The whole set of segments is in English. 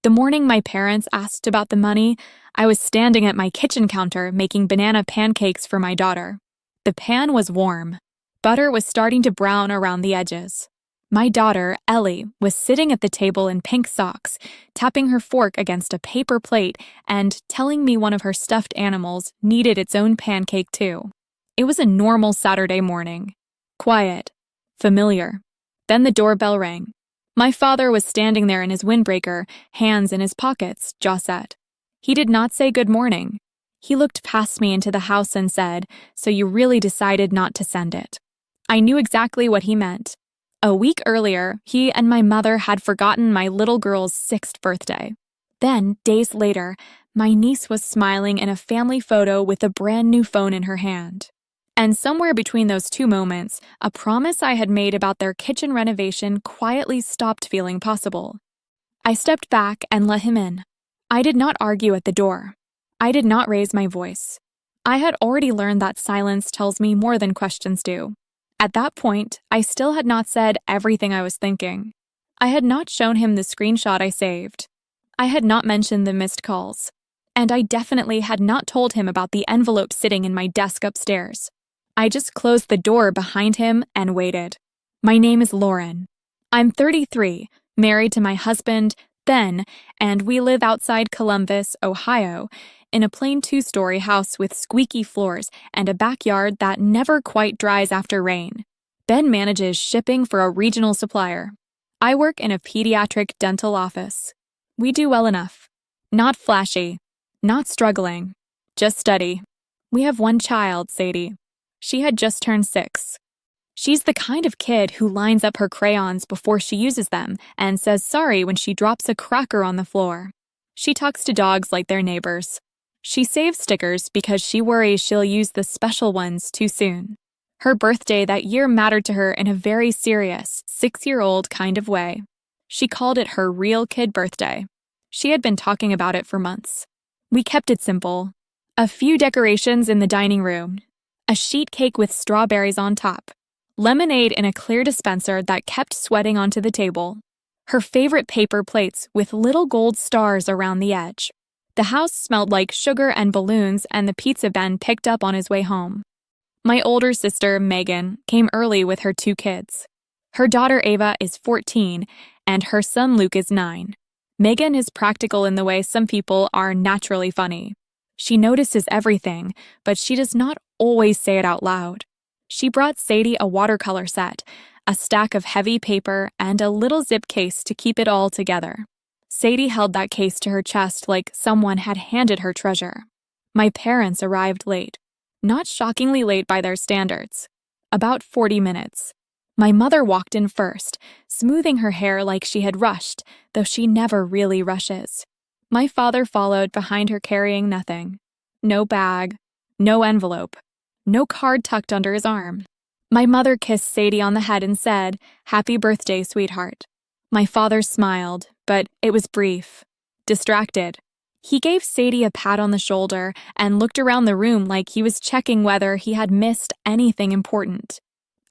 The morning my parents asked about the money, I was standing at my kitchen counter making banana pancakes for my daughter. The pan was warm. Butter was starting to brown around the edges. My daughter, Ellie, was sitting at the table in pink socks, tapping her fork against a paper plate and telling me one of her stuffed animals needed its own pancake too. It was a normal Saturday morning. Quiet. Familiar. Then the doorbell rang. My father was standing there in his windbreaker, hands in his pockets, jaw set. He did not say good morning. He looked past me into the house and said, "So you really decided not to send it." I knew exactly what he meant. A week earlier, he and my mother had forgotten my little girl's 6th birthday. Then, days later, my niece was smiling in a family photo with a brand new phone in her hand. And somewhere between those two moments, a promise I had made about their kitchen renovation quietly stopped feeling possible. I stepped back and let him in. I did not argue at the door. I did not raise my voice. I had already learned that silence tells me more than questions do. At that point, I still had not said everything I was thinking. I had not shown him the screenshot I saved. I had not mentioned the missed calls. And I definitely had not told him about the envelope sitting in my desk upstairs. I just closed the door behind him and waited. My name is Lauren. I'm 33, married to my husband, Ben, and we live outside Columbus, Ohio, in a plain 2-story house with squeaky floors and a backyard that never quite dries after rain. Ben manages shipping for a regional supplier. I work in a pediatric dental office. We do well enough. Not flashy. Not struggling. Just steady. We have one child, Sadie. She had just turned 6. She's the kind of kid who lines up her crayons before she uses them and says sorry when she drops a cracker on the floor. She talks to dogs like their neighbors. She saves stickers because she worries she'll use the special ones too soon. Her birthday that year mattered to her in a very serious, 6-year-old kind of way. She called it her real kid birthday. She had been talking about it for months. We kept it simple. A few decorations in the dining room. A sheet cake with strawberries on top. Lemonade in a clear dispenser that kept sweating onto the table. Her favorite paper plates with little gold stars around the edge. The house smelled like sugar and balloons, and the pizza Ben picked up on his way home. My older sister, Megan, came early with her 2 kids. Her daughter Ava is 14, and her son Luke is 9. Megan is practical in the way some people are naturally funny. She notices everything, but she does not always say it out loud. She brought Sadie a watercolor set, a stack of heavy paper, and a little zip case to keep it all together. Sadie held that case to her chest like someone had handed her treasure. My parents arrived late. Not shockingly late by their standards. About 40 minutes. My mother walked in first, smoothing her hair like she had rushed, though she never really rushes. My father followed behind her carrying nothing. No bag. No envelope. No card tucked under his arm. My mother kissed Sadie on the head and said, "Happy birthday, sweetheart." My father smiled, but it was brief. Distracted. He gave Sadie a pat on the shoulder and looked around the room like he was checking whether he had missed anything important.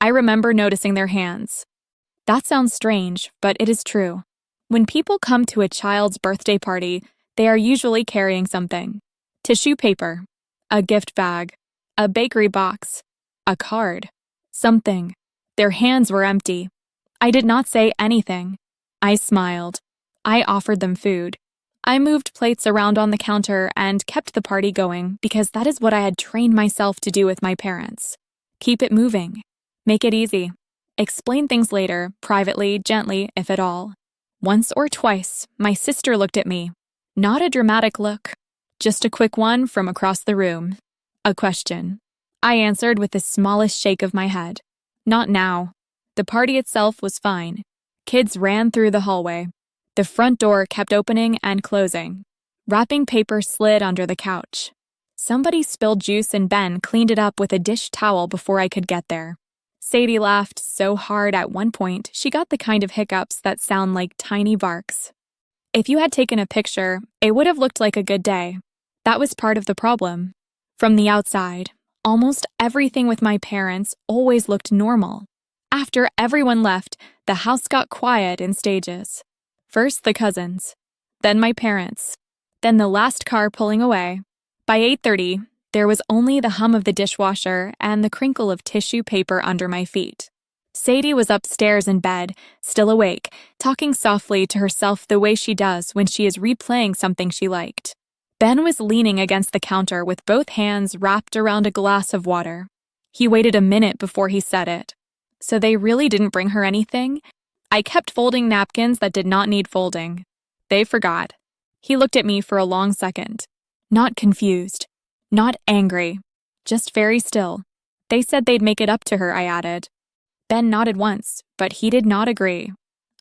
I remember noticing their hands. That sounds strange, but it is true. When people come to a child's birthday party, they are usually carrying something. Tissue paper. A gift bag. A bakery box. A card. Something. Their hands were empty. I did not say anything. I smiled. I offered them food. I moved plates around on the counter and kept the party going because that is what I had trained myself to do with my parents. Keep it moving. Make it easy. Explain things later, privately, gently, if at all. Once or twice, my sister looked at me. Not a dramatic look. Just a quick one from across the room. A question. I answered with the smallest shake of my head. Not now. The party itself was fine. Kids ran through the hallway. The front door kept opening and closing. Wrapping paper slid under the couch. Somebody spilled juice and Ben cleaned it up with a dish towel before I could get there. Sadie laughed so hard at one point she got the kind of hiccups that sound like tiny barks. If you had taken a picture, it would have looked like a good day. That was part of the problem. From the outside, almost everything with my parents always looked normal. After everyone left, the house got quiet in stages. First, the cousins. Then my parents. Then the last car pulling away. By 8:30, there was only the hum of the dishwasher and the crinkle of tissue paper under my feet. Sadie was upstairs in bed, still awake, talking softly to herself the way she does when she is replaying something she liked. Ben was leaning against the counter with both hands wrapped around a glass of water. He waited a minute before he said it. So they really didn't bring her anything? I kept folding napkins that did not need folding. They forgot. He looked at me for a long second. Not confused. Not angry. Just very still. They said they'd make it up to her, I added. Ben nodded once, but he did not agree.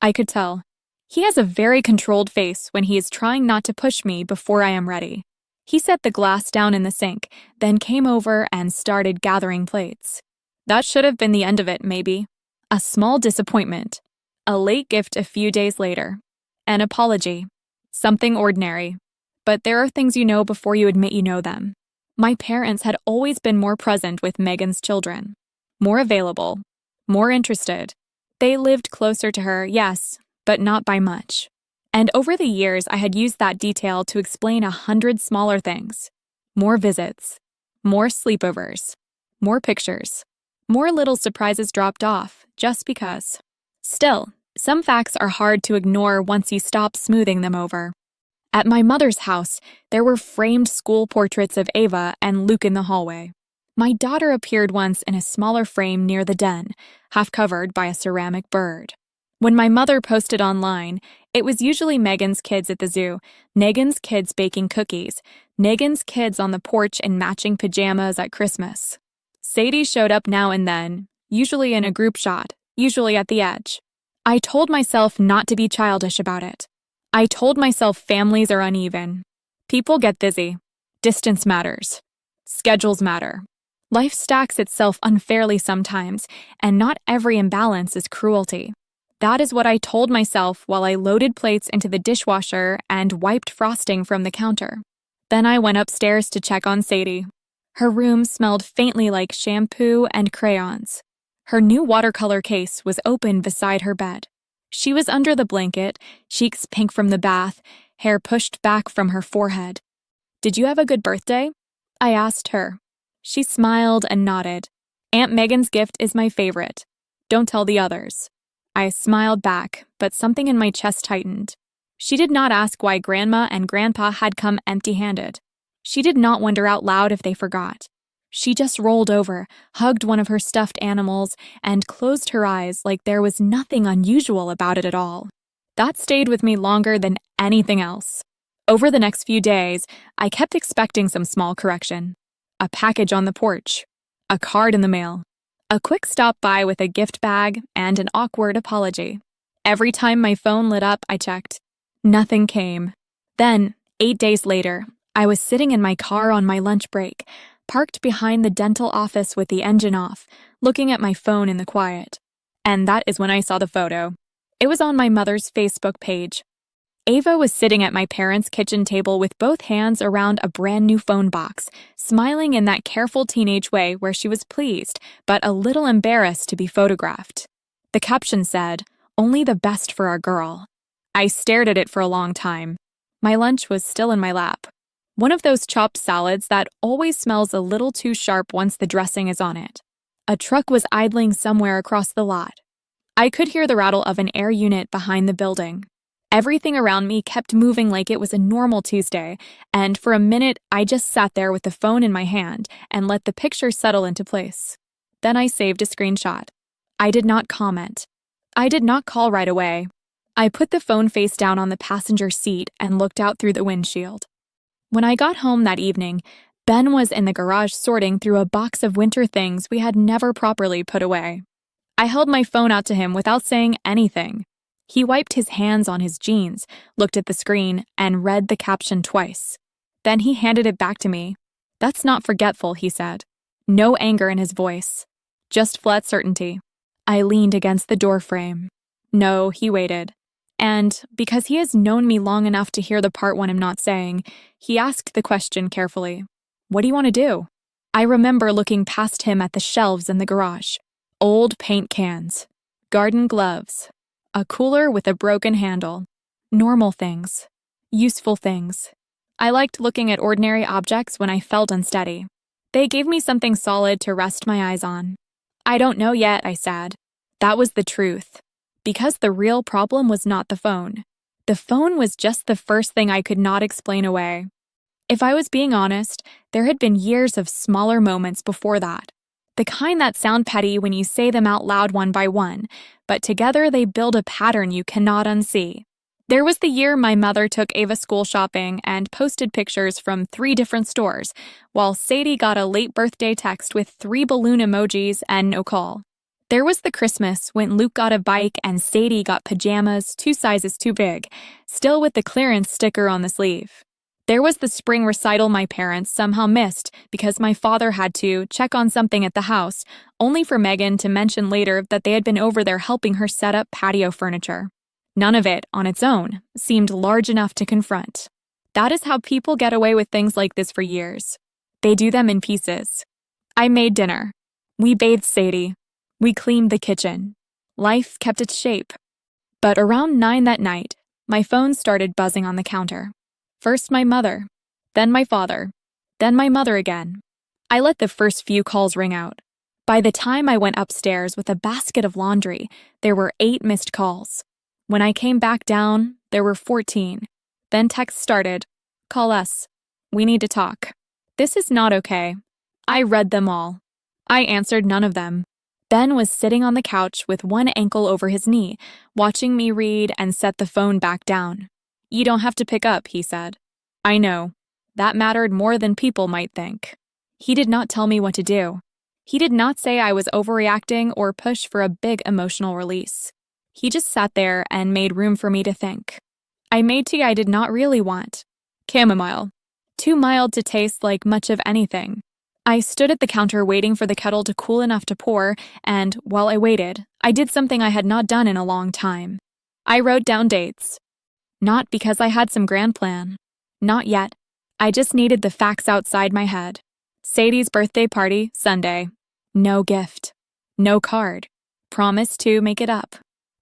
I could tell. He has a very controlled face when he is trying not to push me before I am ready. He set the glass down in the sink, then came over and started gathering plates. That should have been the end of it, maybe. A small disappointment. A late gift a few days later. An apology. Something ordinary. But there are things you know before you admit you know them. My parents had always been more present with Megan's children. More available. More interested. They lived closer to her, yes, but not by much. And over the years, I had used that detail to explain 100 smaller things. More visits. More sleepovers. More pictures. More little surprises dropped off, just because. Still, some facts are hard to ignore once you stop smoothing them over. At my mother's house, there were framed school portraits of Ava and Luke in the hallway. My daughter appeared once in a smaller frame near the den, half covered by a ceramic bird. When my mother posted online, it was usually Megan's kids at the zoo, Negan's kids baking cookies, Negan's kids on the porch in matching pajamas at Christmas. Sadie showed up now and then, usually in a group shot, usually at the edge. I told myself not to be childish about it. I told myself families are uneven. People get busy. Distance matters. Schedules matter. Life stacks itself unfairly sometimes, and not every imbalance is cruelty. That is what I told myself while I loaded plates into the dishwasher and wiped frosting from the counter. Then I went upstairs to check on Sadie. Her room smelled faintly like shampoo and crayons. Her new watercolor case was open beside her bed. She was under the blanket, cheeks pink from the bath, hair pushed back from her forehead. "Did you have a good birthday?" I asked her. She smiled and nodded. "Aunt Megan's gift is my favorite. Don't tell the others." I smiled back, but something in my chest tightened. She did not ask why Grandma and Grandpa had come empty-handed. She did not wonder out loud if they forgot. She just rolled over, hugged one of her stuffed animals, and closed her eyes like there was nothing unusual about it at all. That stayed with me longer than anything else. Over the next few days, I kept expecting some small correction. A package on the porch. A card in the mail. A quick stop by with a gift bag and an awkward apology. Every time my phone lit up, I checked. Nothing came. Then, 8 days later, I was sitting in my car on my lunch break, parked behind the dental office with the engine off, looking at my phone in the quiet. And that is when I saw the photo. It was on my mother's Facebook page. Ava was sitting at my parents' kitchen table with both hands around a brand new phone box, smiling in that careful teenage way where she was pleased, but a little embarrassed to be photographed. The caption said, "Only the best for our girl." I stared at it for a long time. My lunch was still in my lap. One of those chopped salads that always smells a little too sharp once the dressing is on it. A truck was idling somewhere across the lot. I could hear the rattle of an air unit behind the building. Everything around me kept moving like it was a normal Tuesday, and for a minute I just sat there with the phone in my hand and let the picture settle into place. Then I saved a screenshot. I did not comment. I did not call right away. I put the phone face down on the passenger seat and looked out through the windshield. When I got home that evening, Ben was in the garage sorting through a box of winter things we had never properly put away. I held my phone out to him without saying anything. He wiped his hands on his jeans, looked at the screen, and read the caption twice. Then he handed it back to me. "That's not forgetful," he said. No anger in his voice. Just flat certainty. I leaned against the doorframe. No, he waited. And, because he has known me long enough to hear the part when I'm not saying, he asked the question carefully. "What do you want to do?" I remember looking past him at the shelves in the garage. Old paint cans. Garden gloves. A cooler with a broken handle. Normal things. Useful things. I liked looking at ordinary objects when I felt unsteady. They gave me something solid to rest my eyes on. I don't know yet, I said. That was the truth. Because the real problem was not the phone. The phone was just the first thing I could not explain away. If I was being honest, there had been years of smaller moments before that. The kind that sound petty when you say them out loud one by one, but together they build a pattern you cannot unsee. There was the year my mother took Ava school shopping and posted pictures from 3 different stores, while Sadie got a late birthday text with 3 balloon emojis and no call. There was the Christmas when Luke got a bike and Sadie got pajamas 2 sizes too big, still with the clearance sticker on the sleeve. There was the spring recital my parents somehow missed because my father had to check on something at the house, only for Megan to mention later that they had been over there helping her set up patio furniture. None of it, on its own, seemed large enough to confront. That is how people get away with things like this for years. They do them in pieces. I made dinner. We bathed Sadie. We cleaned the kitchen. Life kept its shape. But around 9 that night, my phone started buzzing on the counter. First my mother, then my father, then my mother again. I let the first few calls ring out. By the time I went upstairs with a basket of laundry, there were 8 missed calls. When I came back down, there were 14. Then texts started. Call us. We need to talk. This is not okay. I read them all. I answered none of them. Ben was sitting on the couch with one ankle over his knee, watching me read and set the phone back down. You don't have to pick up, he said. I know. That mattered more than people might think. He did not tell me what to do. He did not say I was overreacting or push for a big emotional release. He just sat there and made room for me to think. I made tea I did not really want. Chamomile. Too mild to taste like much of anything. I stood at the counter waiting for the kettle to cool enough to pour, and while I waited, I did something I had not done in a long time. I wrote down dates. Not because I had some grand plan. Not yet. I just needed the facts outside my head. Sadie's birthday party, Sunday. No gift. No card. Promise to make it up.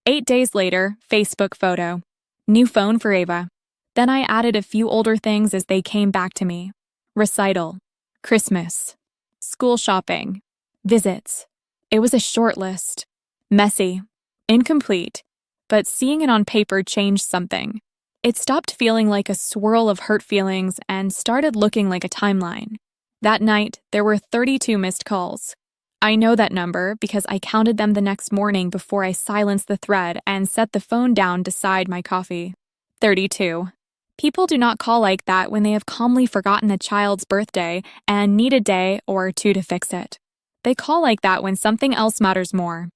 8 days later, Facebook photo. New phone for Ava. Then I added a few older things as they came back to me. Recital. Christmas. School shopping. Visits. It was a short list. Messy. Incomplete. But seeing it on paper changed something. It stopped feeling like a swirl of hurt feelings and started looking like a timeline. That night, there were 32 missed calls. I know that number because I counted them the next morning before I silenced the thread and set the phone down beside my coffee. 32. People do not call like that when they have calmly forgotten a child's birthday and need a day or 2 to fix it. They call like that when something else matters more.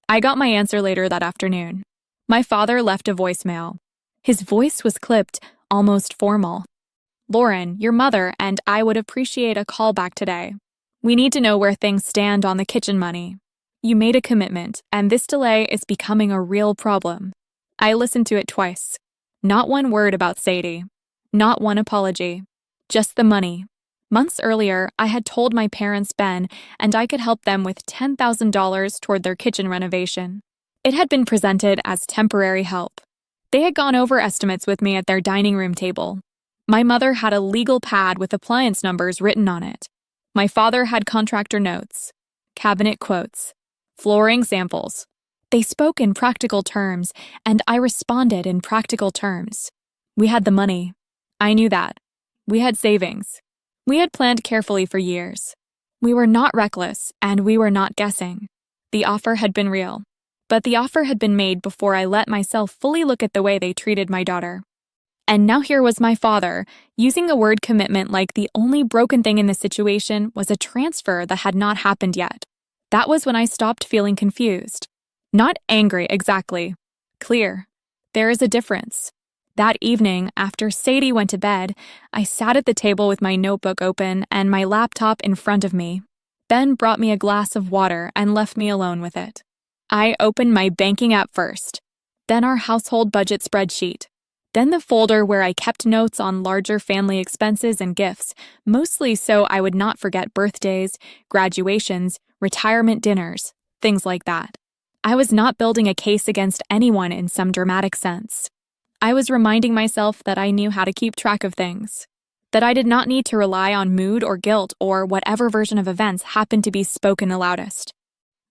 I got my answer later that afternoon. My father left a voicemail. His voice was clipped, almost formal. Lauren, your mother and I would appreciate a call back today. We need to know where things stand on the kitchen money. You made a commitment, and this delay is becoming a real problem. I listened to it twice. Not one word about Sadie. Not one apology. Just the money. Months earlier, I had told my parents Ben and I could help them with $10,000 toward their kitchen renovation. It had been presented as temporary help. They had gone over estimates with me at their dining room table. My mother had a legal pad with appliance numbers written on it. My father had contractor notes, cabinet quotes, flooring samples. They spoke in practical terms, and I responded in practical terms. We had the money. I knew that. We had savings. We had planned carefully for years. We were not reckless, and we were not guessing. The offer had been real. But the offer had been made before I let myself fully look at the way they treated my daughter. And now here was my father, using the word commitment like the only broken thing in the situation was a transfer that had not happened yet. That was when I stopped feeling confused. Not angry, exactly. Clear. There is a difference. That evening, after Sadie went to bed, I sat at the table with my notebook open and my laptop in front of me. Ben brought me a glass of water and left me alone with it. I opened my banking app first, then our household budget spreadsheet, then the folder where I kept notes on larger family expenses and gifts, mostly so I would not forget birthdays, graduations, retirement dinners, things like that. I was not building a case against anyone in some dramatic sense. I was reminding myself that I knew how to keep track of things, that I did not need to rely on mood or guilt or whatever version of events happened to be spoken the loudest.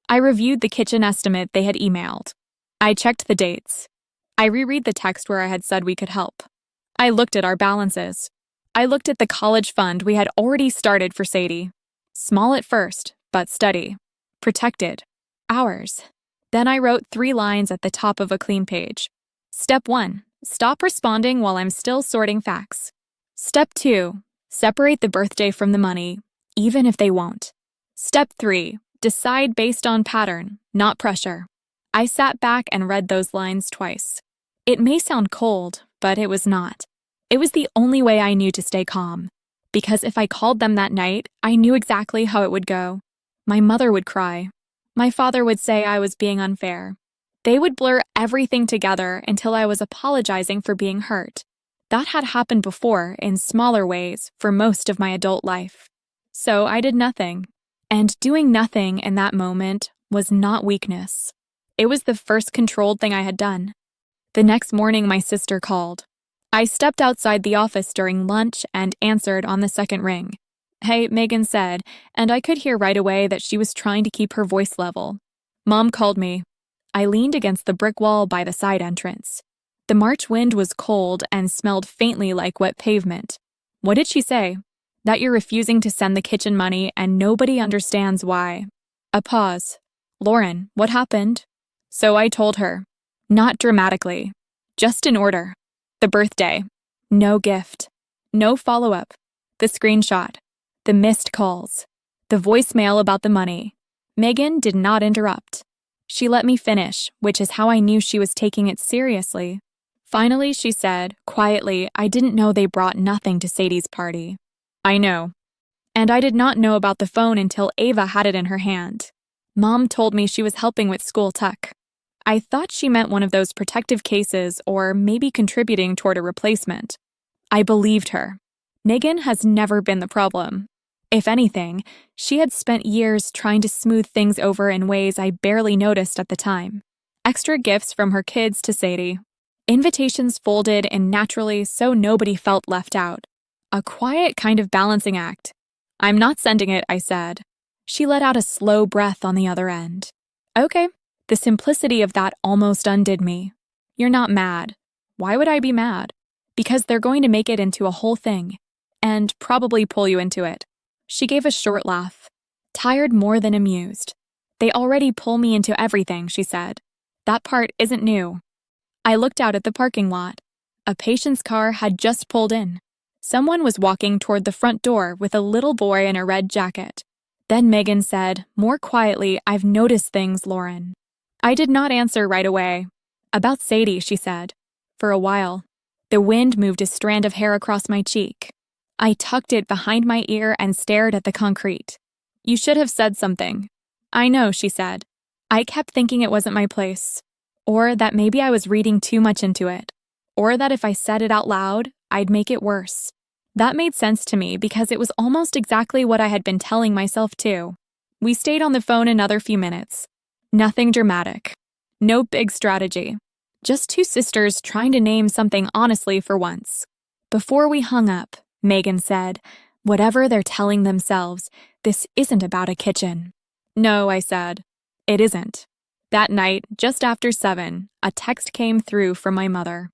I reviewed the kitchen estimate they had emailed. I checked the dates. I reread the text where I had said we could help. I looked at our balances. I looked at the college fund we had already started for Sadie. Small at first, but steady. Protected. Ours. Then I wrote 3 lines at the top of a clean page. Step 1. Stop responding while I'm still sorting facts. Step 2. Separate the birthday from the money, even if they won't. Step 3. Decide based on pattern, not pressure. I sat back and read those lines twice. It may sound cold, but it was not. It was the only way I knew to stay calm. Because if I called them that night, I knew exactly how it would go. My mother would cry. My father would say I was being unfair. They would blur everything together until I was apologizing for being hurt. That had happened before, in smaller ways, for most of my adult life. So I did nothing. And doing nothing in that moment was not weakness. It was the first controlled thing I had done. The next morning, my sister called. I stepped outside the office during lunch and answered on the second ring. Hey, Megan said, and I could hear right away that she was trying to keep her voice level. Mom called me. I leaned against the brick wall by the side entrance. The March wind was cold and smelled faintly like wet pavement. What did she say? That you're refusing to send the kitchen money and nobody understands why. A pause. Lauren, what happened? So I told her. Not dramatically. Just in order. The birthday. No gift. No follow-up. The screenshot. The missed calls. The voicemail about the money. Megan did not interrupt. She let me finish, which is how I knew she was taking it seriously. Finally, she said, quietly, I didn't know they brought nothing to Sadie's party. I know. And I did not know about the phone until Ava had it in her hand. Mom told me she was helping with school tuck. I thought she meant one of those protective cases or maybe contributing toward a replacement. I believed her. Megan has never been the problem. If anything, she had spent years trying to smooth things over in ways I barely noticed at the time. Extra gifts from her kids to Sadie. Invitations folded in naturally so nobody felt left out. A quiet kind of balancing act. I'm not sending it, I said. She let out a slow breath on the other end. Okay. The simplicity of that almost undid me. You're not mad. Why would I be mad? Because they're going to make it into a whole thing. And probably pull you into it. She gave a short laugh. Tired more than amused. They already pull me into everything, she said. That part isn't new. I looked out at the parking lot. A patient's car had just pulled in. Someone was walking toward the front door with a little boy in a red jacket. Then Megan said, more quietly, I've noticed things, Lauren. I did not answer right away. About Sadie, she said. For a while. The wind moved a strand of hair across my cheek. I tucked it behind my ear and stared at the concrete. You should have said something. I know, she said. I kept thinking it wasn't my place. Or that maybe I was reading too much into it. Or that if I said it out loud, I'd make it worse. That made sense to me because it was almost exactly what I had been telling myself too. We stayed on the phone another few minutes. Nothing dramatic. No big strategy. Just 2 sisters trying to name something honestly for once. Before we hung up, Megan said, whatever they're telling themselves, this isn't about a kitchen. No, I said. It isn't. That night, just after 7, a text came through from my mother.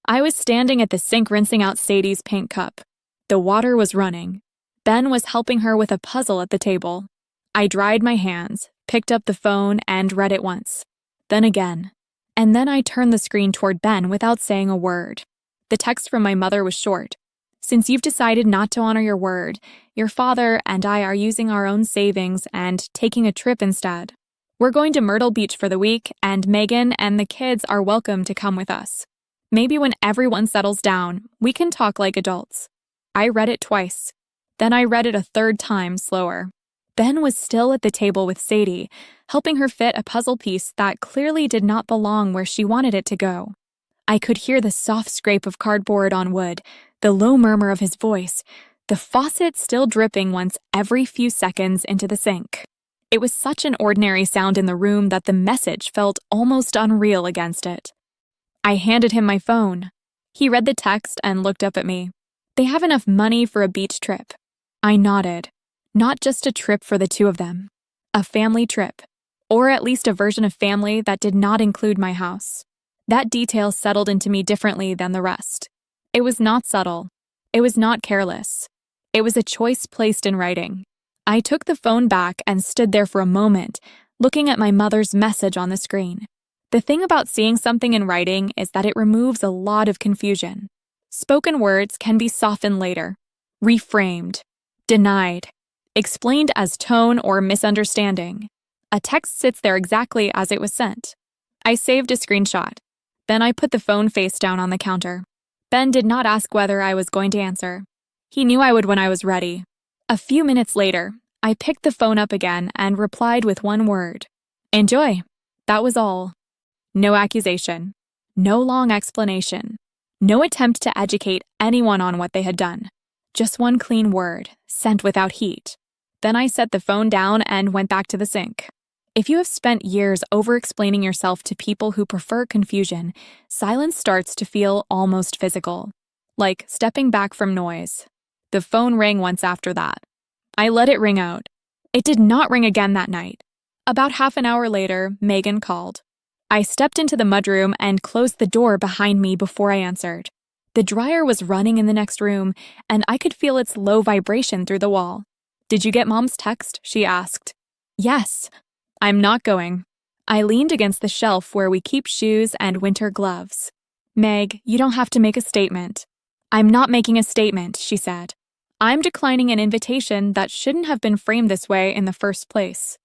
I was standing at the sink rinsing out Sadie's pink cup. The water was running. Ben was helping her with a puzzle at the table. I dried my hands, picked up the phone, and read it once. Then again. And then I turned the screen toward Ben without saying a word. The text from my mother was short. Since you've decided not to honor your word, your father and I are using our own savings and taking a trip instead. We're going to Myrtle Beach for the week, and Megan and the kids are welcome to come with us. Maybe when everyone settles down, we can talk like adults. I read it twice. Then I read it a 3rd time slower. Ben was still at the table with Sadie, helping her fit a puzzle piece that clearly did not belong where she wanted it to go. I could hear the soft scrape of cardboard on wood, the low murmur of his voice, the faucet still dripping once every few seconds into the sink. It was such an ordinary sound in the room that the message felt almost unreal against it. I handed him my phone. He read the text and looked up at me. They have enough money for a beach trip. I nodded. Not just a trip for the two of them. A family trip. Or at least a version of family that did not include my house. That detail settled into me differently than the rest. It was not subtle. It was not careless. It was a choice placed in writing. I took the phone back and stood there for a moment, looking at my mother's message on the screen. The thing about seeing something in writing is that it removes a lot of confusion. Spoken words can be softened later, reframed, denied, explained as tone or misunderstanding. A text sits there exactly as it was sent. I saved a screenshot. Then I put the phone face down on the counter. Ben did not ask whether I was going to answer. He knew I would when I was ready. A few minutes later, I picked the phone up again and replied with one word. Enjoy. That was all. No accusation. No long explanation. No attempt to educate anyone on what they had done. Just one clean word, sent without heat. Then I set the phone down and went back to the sink. If you have spent years over-explaining yourself to people who prefer confusion, silence starts to feel almost physical, like stepping back from noise. The phone rang once after that. I let it ring out. It did not ring again that night. About half an hour later, Megan called. I stepped into the mudroom and closed the door behind me before I answered. The dryer was running in the next room, and I could feel its low vibration through the wall. Did you get Mom's text? She asked. Yes. I'm not going. I leaned against the shelf where we keep shoes and winter gloves. Meg, you don't have to make a statement. I'm not making a statement, she said. I'm declining an invitation that shouldn't have been framed this way in the first place.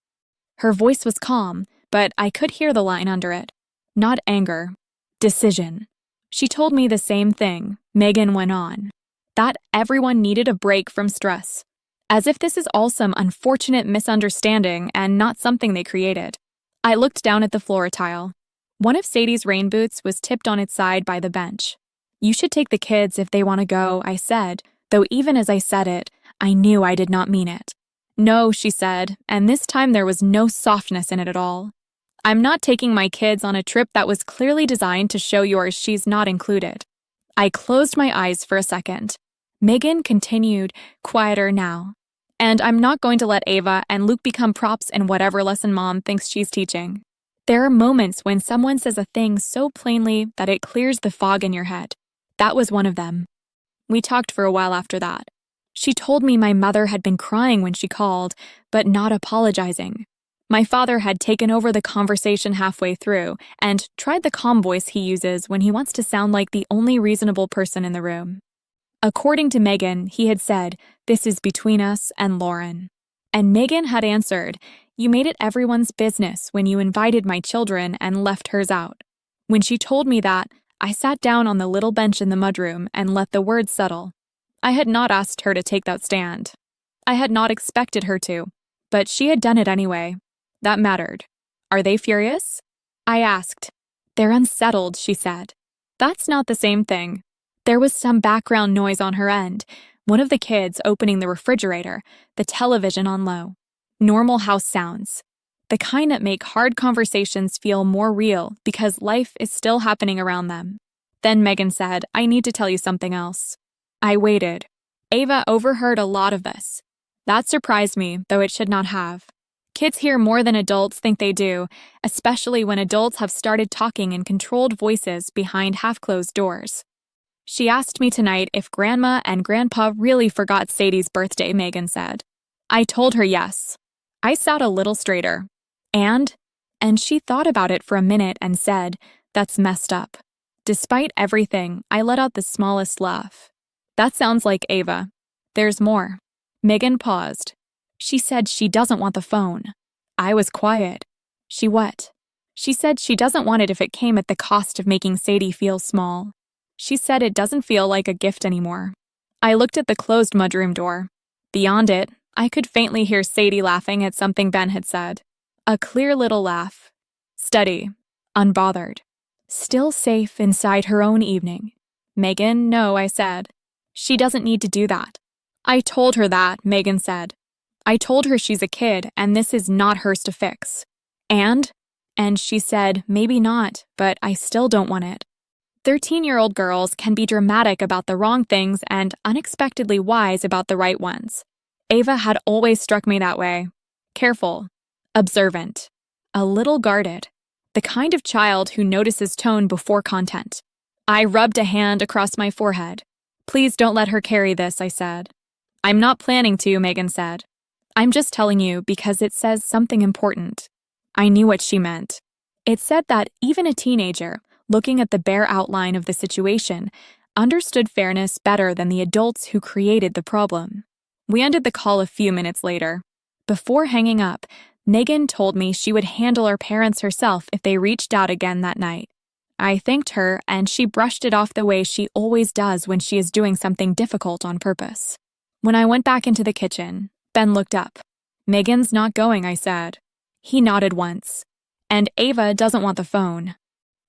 Her voice was calm, but I could hear the line under it. Not anger. Decision. She told me the same thing, Megan went on. That everyone needed a break from stress. As if this is all some unfortunate misunderstanding and not something they created. I looked down at the floor tile. One of Sadie's rain boots was tipped on its side by the bench. You should take the kids if they want to go, I said, though even as I said it, I knew I did not mean it. No, she said, and this time there was no softness in it at all. I'm not taking my kids on a trip that was clearly designed to show yours she's not included. I closed my eyes for a second. Megan continued, quieter now. And I'm not going to let Ava and Luke become props in whatever lesson Mom thinks she's teaching. There are moments when someone says a thing so plainly that it clears the fog in your head. That was one of them. We talked for a while after that. She told me my mother had been crying when she called, but not apologizing. My father had taken over the conversation halfway through and tried the calm voice he uses when he wants to sound like the only reasonable person in the room. According to Megan, he had said, "This is between us and Lauren." And Megan had answered, "You made it everyone's business when you invited my children and left hers out." When she told me that, I sat down on the little bench in the mudroom and let the words settle. I had not asked her to take that stand. I had not expected her to, but she had done it anyway. That mattered. Are they furious? I asked. They're unsettled, she said. That's not the same thing. There was some background noise on her end, one of the kids opening the refrigerator, the television on low. Normal house sounds. The kind that make hard conversations feel more real because life is still happening around them. Then Megan said, "I need to tell you something else." I waited. Ava overheard a lot of this. That surprised me, though it should not have. Kids hear more than adults think they do, especially when adults have started talking in controlled voices behind half-closed doors. She asked me tonight if Grandma and Grandpa really forgot Sadie's birthday, Megan said. I told her yes. I sat a little straighter. And she thought about it for a minute and said, "That's messed up." Despite everything, I let out the smallest laugh. That sounds like Ava. There's more. Megan paused. She said she doesn't want the phone. I was quiet. She what? She said she doesn't want it if it came at the cost of making Sadie feel small. She said it doesn't feel like a gift anymore. I looked at the closed mudroom door. Beyond it, I could faintly hear Sadie laughing at something Ben had said. A clear little laugh. Steady. Unbothered. Still safe inside her own evening. Megan, no, I said. She doesn't need to do that. I told her that, Megan said. I told her she's a kid and this is not hers to fix. And she said, maybe not, but I still don't want it. 13-year-old girls can be dramatic about the wrong things and unexpectedly wise about the right ones. Ava had always struck me that way. Careful, observant, a little guarded, the kind of child who notices tone before content. I rubbed a hand across my forehead. Please don't let her carry this, I said. I'm not planning to, Megan said. I'm just telling you because it says something important. I knew what she meant. It said that even a teenager, looking at the bare outline of the situation, understood fairness better than the adults who created the problem. We ended the call a few minutes later. Before hanging up, Megan told me she would handle our parents herself if they reached out again that night. I thanked her, and she brushed it off the way she always does when she is doing something difficult on purpose. When I went back into the kitchen, Ben looked up. Megan's not going, I said. He nodded once. And Ava doesn't want the phone.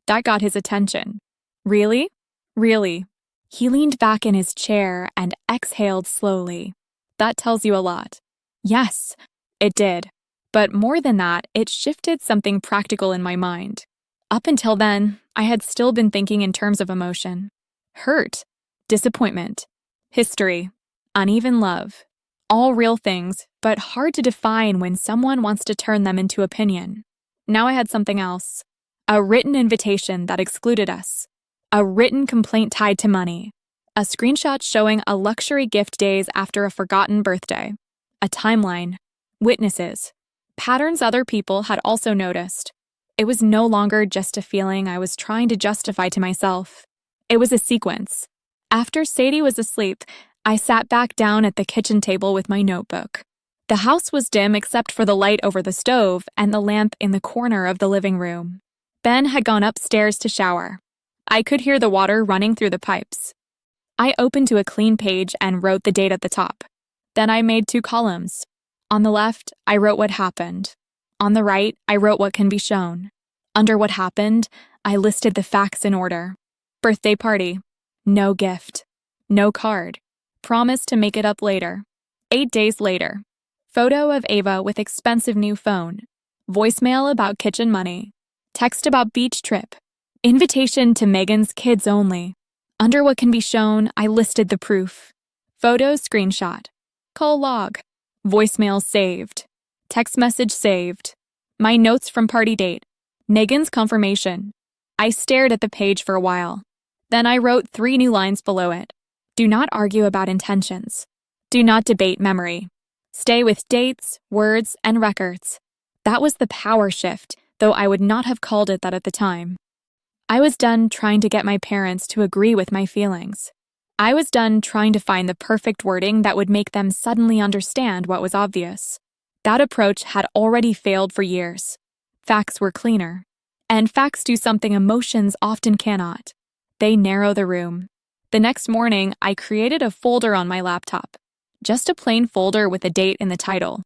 That got his attention. Really? Really. He leaned back in his chair and exhaled slowly. That tells you a lot. Yes, it did. But more than that, it shifted something practical in my mind. Up until then, I had still been thinking in terms of emotion. Hurt, disappointment, history, uneven love. All real things, but hard to define when someone wants to turn them into opinion. Now I had something else. A written invitation that excluded us. A written complaint tied to money. A screenshot showing a luxury gift days after a forgotten birthday. A timeline. Witnesses. Patterns other people had also noticed. It was no longer just a feeling I was trying to justify to myself. It was a sequence. After Sadie was asleep, I sat back down at the kitchen table with my notebook. The house was dim except for the light over the stove and the lamp in the corner of the living room. Ben had gone upstairs to shower. I could hear the water running through the pipes. I opened to a clean page and wrote the date at the top. Then I made 2 columns. On the left, I wrote what happened. On the right, I wrote what can be shown. Under what happened, I listed the facts in order. Birthday party. No gift. No card. Promise to make it up later. 8 days later. Photo of Ava with expensive new phone. Voicemail about kitchen money. Text about beach trip. Invitation to Megan's kids only. Under what can be shown, I listed the proof. Photo screenshot. Call log. Voicemail saved. Text message saved. My notes from party date. Megan's confirmation. I stared at the page for a while. Then I wrote 3 new lines below it. Do not argue about intentions. Do not debate memory. Stay with dates, words, and records. That was the power shift, though I would not have called it that at the time. I was done trying to get my parents to agree with my feelings. I was done trying to find the perfect wording that would make them suddenly understand what was obvious. That approach had already failed for years. Facts were cleaner. And facts do something emotions often cannot. They narrow the room. The next morning, I created a folder on my laptop. Just a plain folder with a date in the title.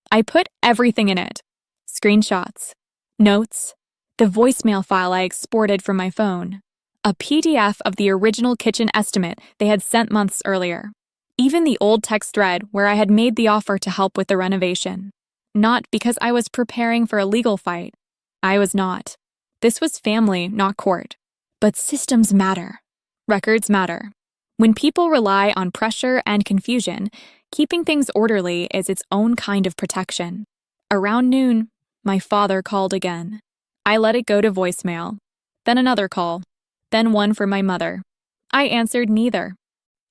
I put everything in it. Screenshots, notes, the voicemail file I exported from my phone, a PDF of the original kitchen estimate they had sent months earlier, even the old text thread where I had made the offer to help with the renovation. Not because I was preparing for a legal fight. I was not. This was family, not court. But systems matter. Records matter. When people rely on pressure and confusion, keeping things orderly is its own kind of protection. Around noon, my father called again. I let it go to voicemail. Then another call. Then one for my mother. I answered neither.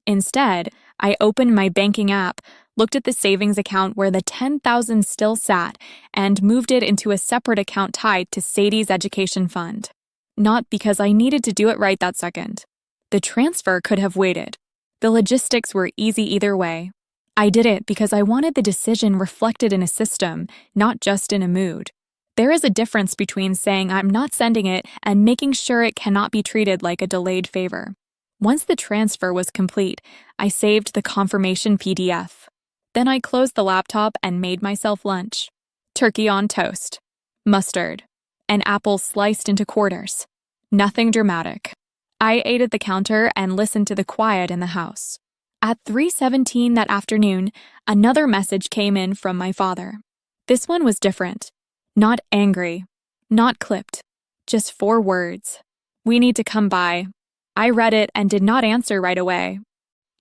Instead, I opened my banking app, looked at the savings account where the $10,000 still sat, and moved it into a separate account tied to Sadie's education fund. Not because I needed to do it right that second. The transfer could have waited. The logistics were easy either way. I did it because I wanted the decision reflected in a system, not just in a mood. There is a difference between saying I'm not sending it and making sure it cannot be treated like a delayed favor. Once the transfer was complete, I saved the confirmation PDF. Then I closed the laptop and made myself lunch. Turkey on toast. Mustard. An apple sliced into quarters. Nothing dramatic. I ate at the counter and listened to the quiet in the house. At 3:17 that afternoon, another message came in from my father. This one was different. Not angry. Not clipped. Just 4 words. We need to come by. I read it and did not answer right away.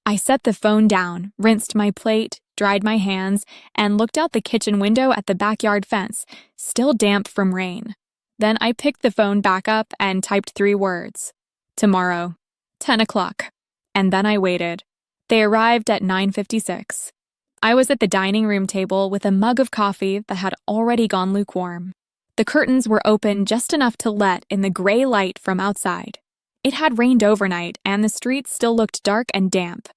I set the phone down, rinsed my plate, dried my hands, and looked out the kitchen window at the backyard fence, still damp from rain. Then I picked the phone back up and typed 3 words. Tomorrow. 10 o'clock. And then I waited. They arrived at 9:56. I was at the dining room table with a mug of coffee that had already gone lukewarm. The curtains were open just enough to let in the gray light from outside. It had rained overnight, and the streets still looked dark and damp.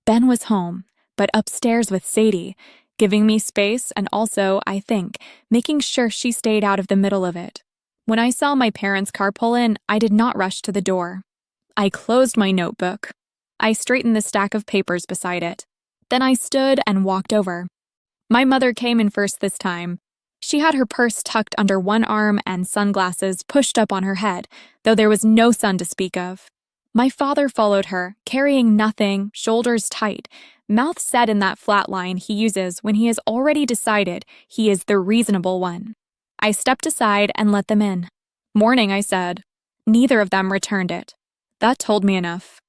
Ben was home, but upstairs with Sadie, giving me space and also, I think, making sure she stayed out of the middle of it. When I saw my parents' car pull in, I did not rush to the door. I closed my notebook. I straightened the stack of papers beside it. Then I stood and walked over. My mother came in first this time. She had her purse tucked under one arm and sunglasses pushed up on her head, though there was no sun to speak of. My father followed her, carrying nothing, shoulders tight, mouth set in that flat line he uses when he has already decided he is the reasonable one. I stepped aside and let them in. Morning, I said. Neither of them returned it. That told me enough.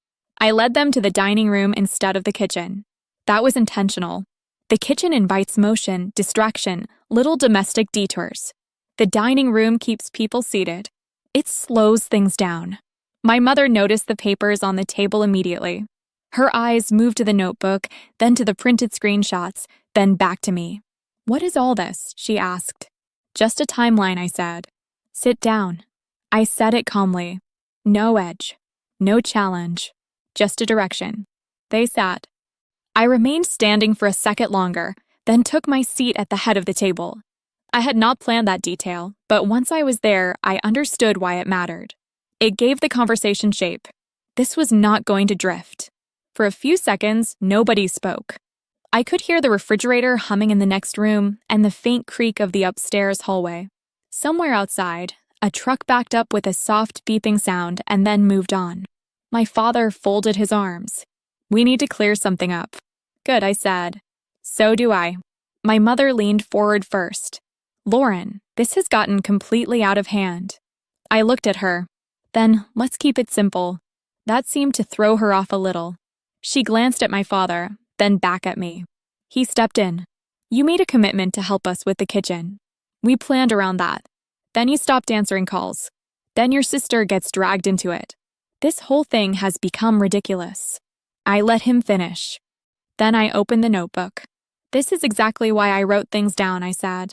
I led them to the dining room instead of the kitchen. That was intentional. The kitchen invites motion, distraction, little domestic detours. The dining room keeps people seated. It slows things down. My mother noticed the papers on the table immediately. Her eyes moved to the notebook, then to the printed screenshots, then back to me. What is all this? She asked. Just a timeline, I said. Sit down. I said it calmly. No edge. No challenge. Just a direction. They sat. I remained standing for a second longer, then took my seat at the head of the table. I had not planned that detail, but once I was there, I understood why it mattered. It gave the conversation shape. This was not going to drift. For a few seconds, nobody spoke. I could hear the refrigerator humming in the next room and the faint creak of the upstairs hallway. Somewhere outside, a truck backed up with a soft beeping sound and then moved on. My father folded his arms. We need to clear something up. Good, I said. So do I. My mother leaned forward first. Lauren, this has gotten completely out of hand. I looked at her. Then, let's keep it simple. That seemed to throw her off a little. She glanced at my father, then back at me. He stepped in. You made a commitment to help us with the kitchen. We planned around that. Then you stopped answering calls. Then your sister gets dragged into it. This whole thing has become ridiculous. I let him finish. Then I opened the notebook. This is exactly why I wrote things down, I said.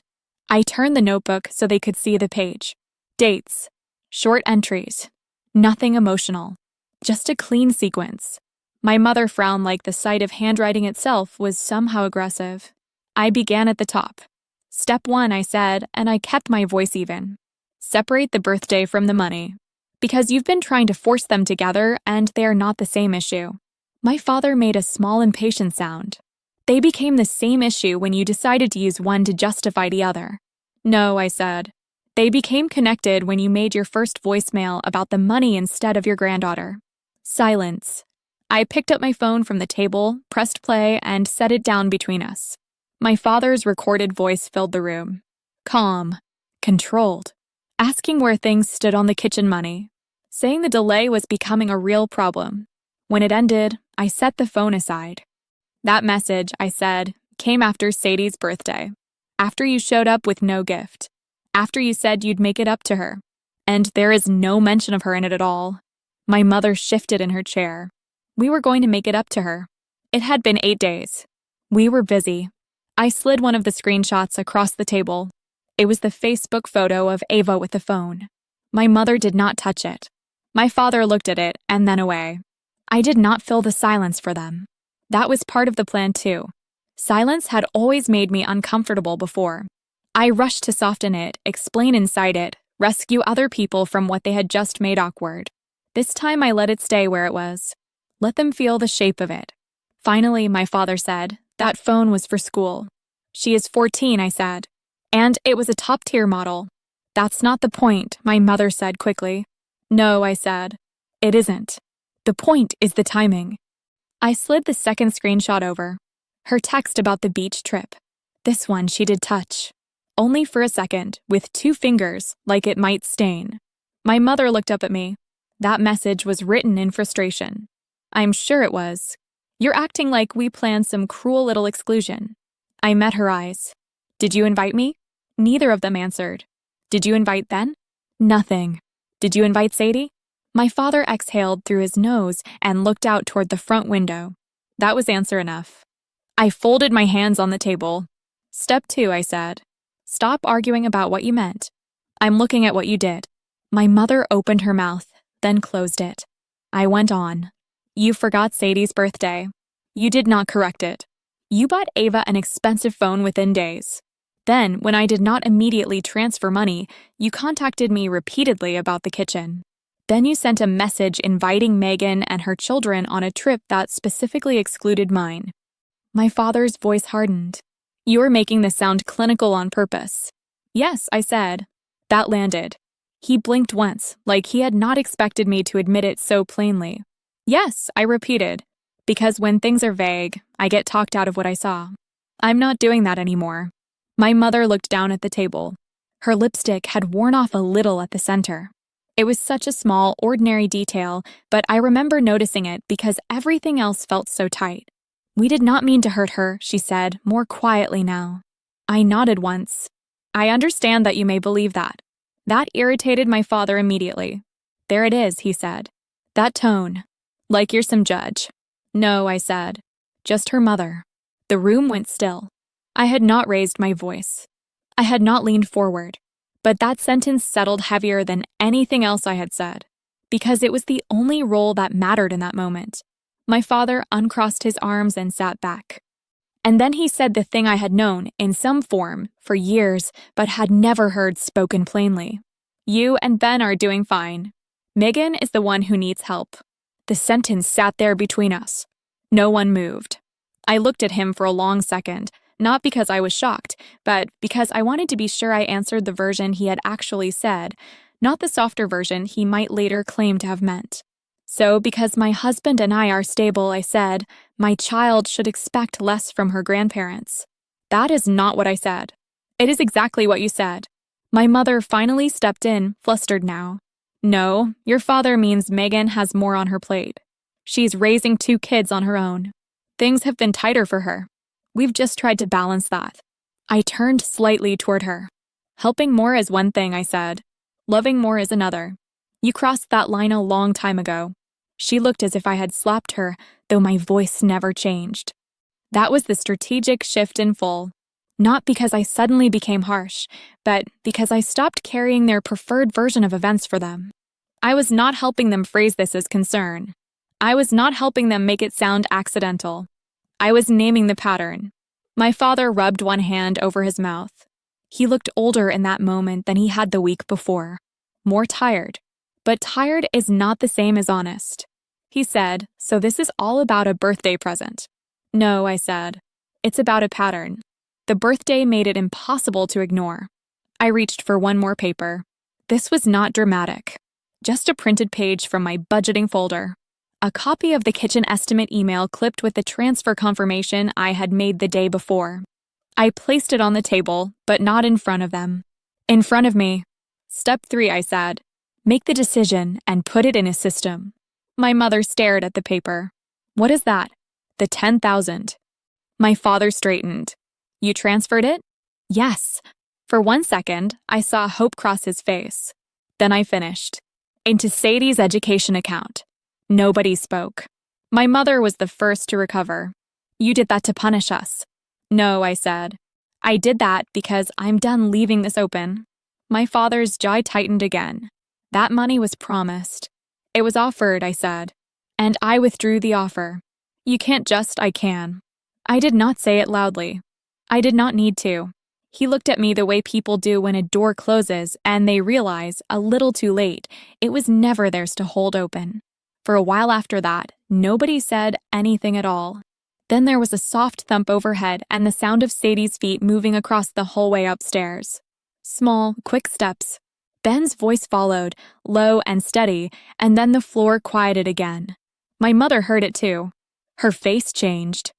I turned the notebook so they could see the page. Dates. Short entries. Nothing emotional. Just a clean sequence. My mother frowned like the sight of handwriting itself was somehow aggressive. I began at the top. Step 1, I said, and I kept my voice even. Separate the birthday from the money. Because you've been trying to force them together and they are not the same issue. My father made a small impatient sound. They became the same issue when you decided to use one to justify the other. No, I said. They became connected when you made your first voicemail about the money instead of your granddaughter. Silence. I picked up my phone from the table, pressed play, and set it down between us. My father's recorded voice filled the room. Calm. Controlled. Asking where things stood on the kitchen money. Saying the delay was becoming a real problem. When it ended, I set the phone aside. That message, I said, came after Sadie's birthday. After you showed up with no gift. After you said you'd make it up to her. And there is no mention of her in it at all. My mother shifted in her chair. We were going to make it up to her. It had been 8 days. We were busy. I slid one of the screenshots across the table. It was the Facebook photo of Ava with the phone. My mother did not touch it. My father looked at it and then away. I did not fill the silence for them. That was part of the plan too. Silence had always made me uncomfortable before. I rushed to soften it, explain inside it, rescue other people from what they had just made awkward. This time I let it stay where it was. Let them feel the shape of it. Finally, my father said, that phone was for school. She is 14, I said. And it was a top-tier model. That's not the point, my mother said quickly. No, I said. It isn't. The point is the timing. I slid the second screenshot over. Her text about the beach trip. This one she did touch. Only for a second, with 2 fingers, like it might stain. My mother looked up at me. That message was written in frustration. I'm sure it was. You're acting like we planned some cruel little exclusion. I met her eyes. Did you invite me? Neither of them answered. Did you invite Ben? Nothing. Did you invite Sadie? My father exhaled through his nose and looked out toward the front window. That was answer enough. I folded my hands on the table. Step 2, I said. Stop arguing about what you meant. I'm looking at what you did. My mother opened her mouth, then closed it. I went on. You forgot Sadie's birthday. You did not correct it. You bought Ava an expensive phone within days. Then, when I did not immediately transfer money, you contacted me repeatedly about the kitchen. Then you sent a message inviting Megan and her children on a trip that specifically excluded mine. My father's voice hardened. You were making this sound clinical on purpose. Yes, I said. That landed. He blinked once, like he had not expected me to admit it so plainly. Yes, I repeated. Because when things are vague, I get talked out of what I saw. I'm not doing that anymore. My mother looked down at the table. Her lipstick had worn off a little at the center. It was such a small, ordinary detail, but I remember noticing it because everything else felt so tight. We did not mean to hurt her, she said, more quietly now. I nodded once. I understand that you may believe that. That irritated my father immediately. There it is, he said. That tone. Like you're some judge. No, I said. Just her mother. The room went still. I had not raised my voice. I had not leaned forward. But that sentence settled heavier than anything else I had said, because it was the only role that mattered in that moment. My father uncrossed his arms and sat back. And then he said the thing I had known, in some form, for years, but had never heard spoken plainly. You and Ben are doing fine. Megan is the one who needs help. The sentence sat there between us. No one moved. I looked at him for a long second, not because I was shocked, but because I wanted to be sure I answered the version he had actually said, not the softer version he might later claim to have meant. So, because my husband and I are stable, I said, my child should expect less from her grandparents. That is not what I said. It is exactly what you said. My mother finally stepped in, flustered now. No, your father means Megan has more on her plate. She's raising 2 kids on her own. Things have been tighter for her. We've just tried to balance that. I turned slightly toward her. Helping more is one thing, I said. Loving more is another. You crossed that line a long time ago. She looked as if I had slapped her, though my voice never changed. That was the strategic shift in full. Not because I suddenly became harsh, but because I stopped carrying their preferred version of events for them. I was not helping them phrase this as concern. I was not helping them make it sound accidental. I was naming the pattern. My father rubbed one hand over his mouth. He looked older in that moment than he had the week before. More tired. But tired is not the same as honest. He said, so this is all about a birthday present. No, I said. It's about a pattern. The birthday made it impossible to ignore. I reached for one more paper. This was not dramatic. Just a printed page from my budgeting folder. A copy of the kitchen estimate email clipped with the transfer confirmation I had made the day before. I placed it on the table, but not in front of them. In front of me. Step 3, I said. Make the decision and put it in a system. My mother stared at the paper. What is that? The 10,000. My father straightened. You transferred it? Yes. For 1 second, I saw hope cross his face. Then I finished. Into Sadie's education account. Nobody spoke. My mother was the first to recover. You did that to punish us. No, I said. I did that because I'm done leaving this open. My father's jaw tightened again. That money was promised. It was offered, I said. And I withdrew the offer. You can't just, I can. I did not say it loudly. I did not need to. He looked at me the way people do when a door closes and they realize, a little too late, it was never theirs to hold open. For a while after that, nobody said anything at all. Then there was a soft thump overhead and the sound of Sadie's feet moving across the hallway upstairs. Small, quick steps. Ben's voice followed, low and steady, and then the floor quieted again. My mother heard it too. Her face changed.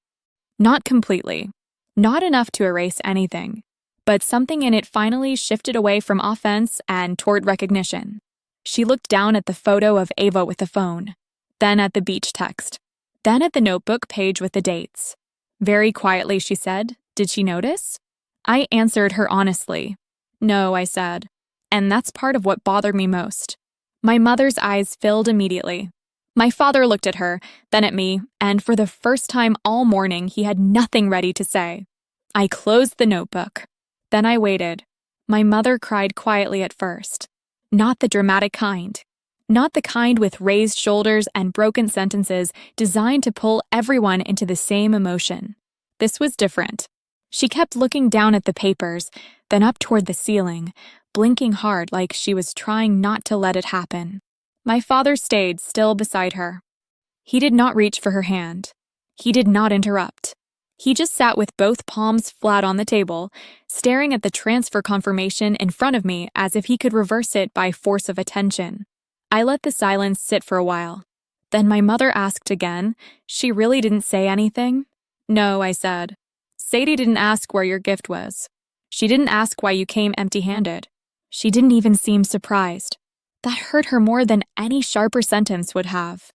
Not completely. Not enough to erase anything. But something in it finally shifted away from offense and toward recognition. She looked down at the photo of Ava with the phone, then at the beach text, then at the notebook page with the dates. Very quietly, she said, "Did she notice?" I answered her honestly. "No," I said. And that's part of what bothered me most. My mother's eyes filled immediately. My father looked at her, then at me, and for the first time all morning, he had nothing ready to say. I closed the notebook. Then I waited. My mother cried quietly at first. Not the dramatic kind. Not the kind with raised shoulders and broken sentences designed to pull everyone into the same emotion. This was different. She kept looking down at the papers, then up toward the ceiling, blinking hard like she was trying not to let it happen. My father stayed still beside her. He did not reach for her hand. He did not interrupt. He just sat with both palms flat on the table, staring at the transfer confirmation in front of me as if he could reverse it by force of attention. I let the silence sit for a while. Then my mother asked again. She really didn't say anything? "No," I said. "Sadie didn't ask where your gift was. She didn't ask why you came empty-handed. She didn't even seem surprised." That hurt her more than any sharper sentence would have.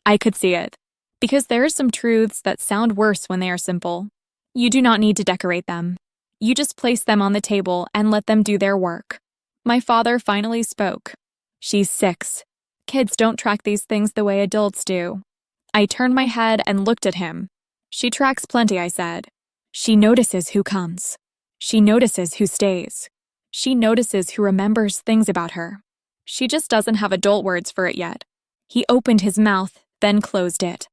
I could see it. Because there are some truths that sound worse when they are simple. You do not need to decorate them. You just place them on the table and let them do their work. My father finally spoke. "She's 6. Kids don't track these things the way adults do." I turned my head and looked at him. "She tracks plenty," I said. "She notices who comes. She notices who stays. She notices who remembers things about her. She just doesn't have adult words for it yet." He opened his mouth, then closed it.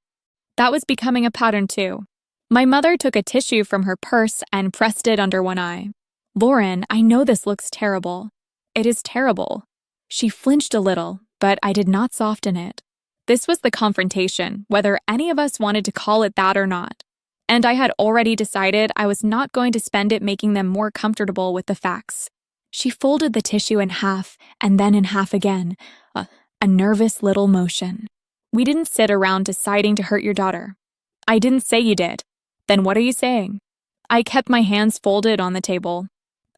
That was becoming a pattern too. My mother took a tissue from her purse and pressed it under one eye. "Lauren, I know this looks terrible. It is terrible." She flinched a little, but I did not soften it. This was the confrontation, whether any of us wanted to call it that or not. And I had already decided I was not going to spend it making them more comfortable with the facts. She folded the tissue in half and then in half again, a nervous little motion. "We didn't sit around deciding to hurt your daughter." "I didn't say you did." "Then what are you saying?" I kept my hands folded on the table.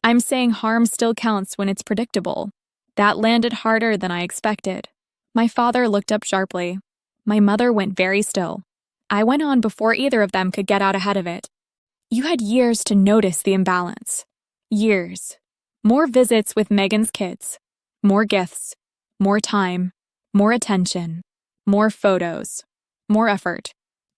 "I'm saying harm still counts when it's predictable." That landed harder than I expected. My father looked up sharply. My mother went very still. I went on before either of them could get out ahead of it. "You had years to notice the imbalance. Years. More visits with Megan's kids. More gifts. More time. More attention. More photos. More effort.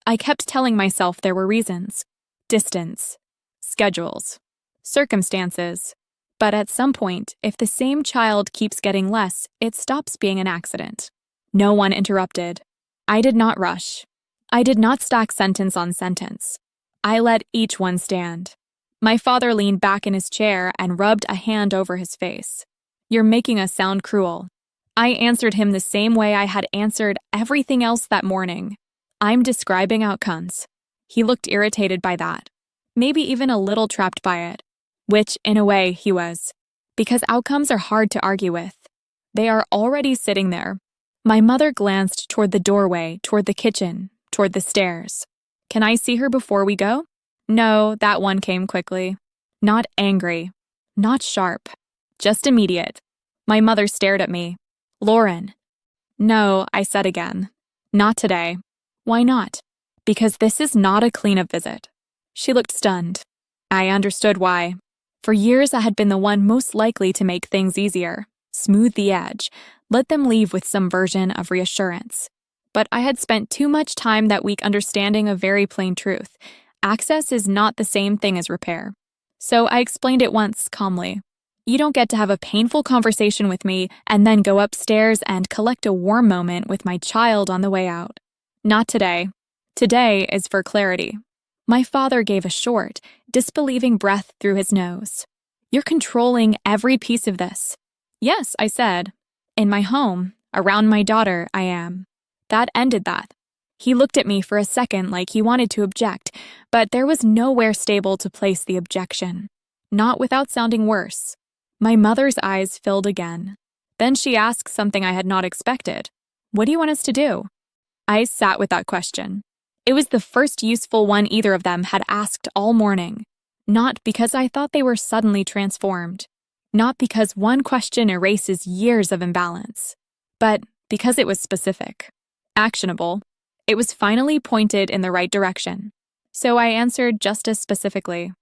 I kept telling myself there were reasons. Distance. Schedules. Circumstances. But at some point, if the same child keeps getting less, it stops being an accident." No one interrupted. I did not rush. I did not stack sentence on sentence. I let each one stand. My father leaned back in his chair and rubbed a hand over his face. "You're making us sound cruel." I answered him the same way I had answered everything else that morning. "I'm describing outcomes." He looked irritated by that, maybe even a little trapped by it, which, in a way, he was, because outcomes are hard to argue with. They are already sitting there. My mother glanced toward the doorway, toward the kitchen, toward the stairs. "Can I see her before we go?" No, that one came quickly. Not angry. Not sharp. Just immediate. My mother stared at me. "Lauren." "No," I said again. "Not today." "Why not?" "Because this is not a cleanup visit." She looked stunned. I understood why. For years I had been the one most likely to make things easier, smooth the edge, let them leave with some version of reassurance. But I had spent too much time that week understanding a very plain truth. Access is not the same thing as repair. So I explained it once, calmly. "You don't get to have a painful conversation with me and then go upstairs and collect a warm moment with my child on the way out. Not today. Today is for clarity." My father gave a short, disbelieving breath through his nose. "You're controlling every piece of this." "Yes," I said. "In my home, around my daughter, I am." That ended that. He looked at me for a second like he wanted to object, but there was nowhere stable to place the objection. Not without sounding worse. My mother's eyes filled again. Then she asked something I had not expected. "What do you want us to do?" I sat with that question. It was the first useful one either of them had asked all morning. Not because I thought they were suddenly transformed. Not because one question erases years of imbalance. But because it was specific, actionable, it was finally pointed in the right direction. So I answered just as specifically.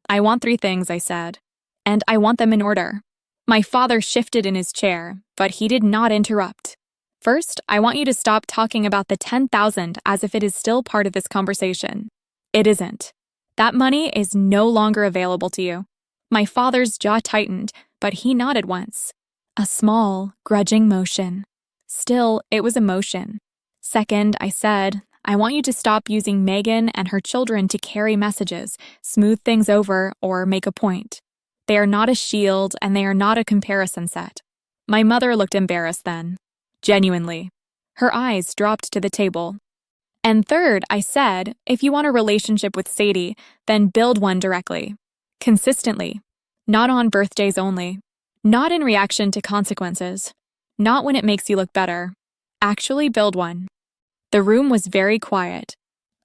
I want 3 things, I said, and I want them in order. My father shifted in his chair, but he did not interrupt. First, I want you to stop talking about the 10,000 as if it is still part of this conversation. It isn't. That money is no longer available to you. My father's jaw tightened, but he nodded once. A small, grudging motion. Still, it was a motion. Second, I said, I want you to stop using Megan and her children to carry messages, smooth things over, or make a point. They are not a shield, and they are not a comparison set. My mother looked embarrassed then. Genuinely. Her eyes dropped to the table. And third, I said, if you want a relationship with Sadie, then build one directly. Consistently. Not on birthdays only. Not in reaction to consequences. Not when it makes you look better. Actually build one. The room was very quiet.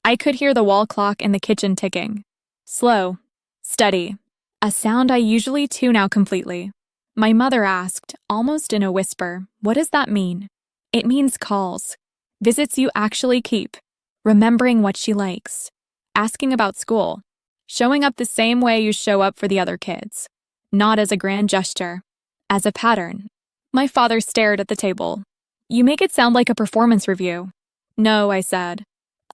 I could hear the wall clock in the kitchen ticking. Slow. Steady. A sound I usually tune out completely. My mother asked, almost in a whisper, what does that mean? It means calls. Visits you actually keep. Remembering what she likes. Asking about school. Showing up the same way you show up for the other kids. Not as a grand gesture. As a pattern. My father stared at the table. You make it sound like a performance review. No, I said.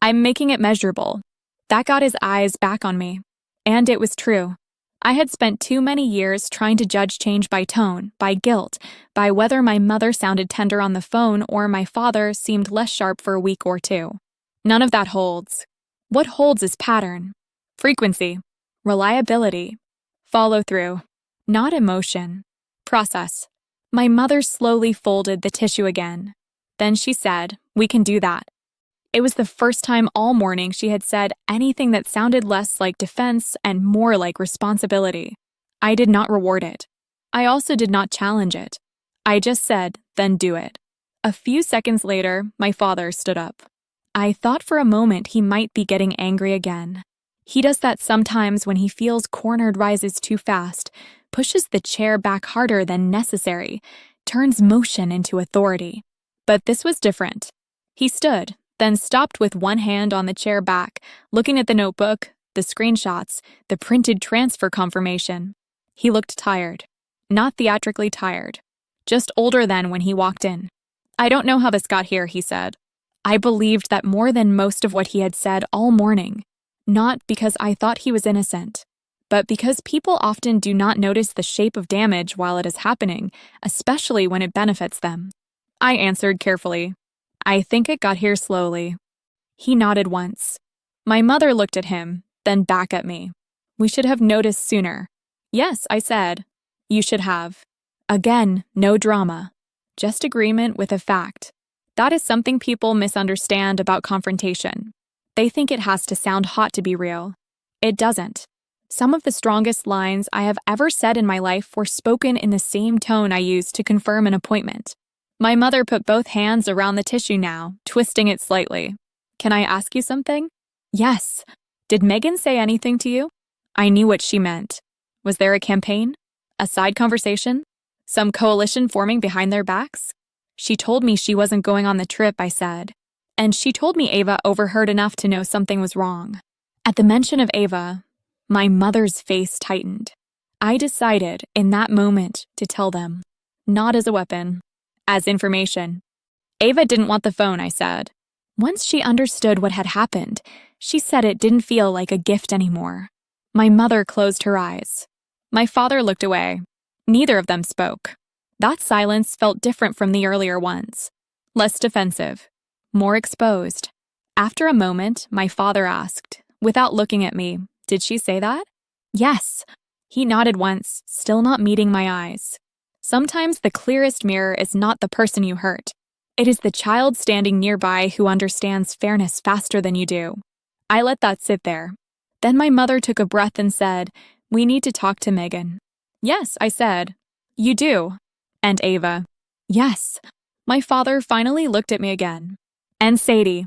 I'm making it measurable. That got his eyes back on me. And it was true. I had spent too many years trying to judge change by tone, by guilt, by whether my mother sounded tender on the phone or my father seemed less sharp for a week or 2. None of that holds. What holds is pattern, frequency, reliability, follow-through, not emotion, process. My mother slowly folded the tissue again. Then she said, we can do that. It was the first time all morning she had said anything that sounded less like defense and more like responsibility. I did not reward it. I also did not challenge it. I just said, then do it. A few seconds later, my father stood up. I thought for a moment he might be getting angry again. He does that sometimes when he feels cornered rises too fast, pushes the chair back harder than necessary, turns motion into authority. But this was different. He stood, then stopped with one hand on the chair back, looking at the notebook, the screenshots, the printed transfer confirmation. He looked tired. Not theatrically tired. Just older than when he walked in. I don't know how this got here, he said. I believed that more than most of what he had said all morning. Not because I thought he was innocent, but because people often do not notice the shape of damage while it is happening, especially when it benefits them. I answered carefully. I think it got here slowly. He nodded once. My mother looked at him, then back at me. We should have noticed sooner. Yes, I said. You should have. Again, no drama. Just agreement with a fact. That is something people misunderstand about confrontation. They think it has to sound hot to be real. It doesn't. Some of the strongest lines I have ever said in my life were spoken in the same tone I used to confirm an appointment. My mother put both hands around the tissue now, twisting it slightly. Can I ask you something? Yes. Did Megan say anything to you? I knew what she meant. Was there a campaign? A side conversation? Some coalition forming behind their backs? She told me she wasn't going on the trip, I said. And she told me Ava overheard enough to know something was wrong. At the mention of Ava, my mother's face tightened. I decided in that moment to tell them. Not as a weapon. As information. Ava didn't want the phone, I said. Once she understood what had happened, she said it didn't feel like a gift anymore. My mother closed her eyes. My father looked away. Neither of them spoke. That silence felt different from the earlier ones. Less defensive. More exposed. After a moment, my father asked, without looking at me, did she say that? Yes. He nodded once, still not meeting my eyes. Sometimes the clearest mirror is not the person you hurt. It is the child standing nearby who understands fairness faster than you do. I let that sit there. Then my mother took a breath and said, we need to talk to Megan. Yes, I said. You do. And Ava. Yes. My father finally looked at me again. And Sadie.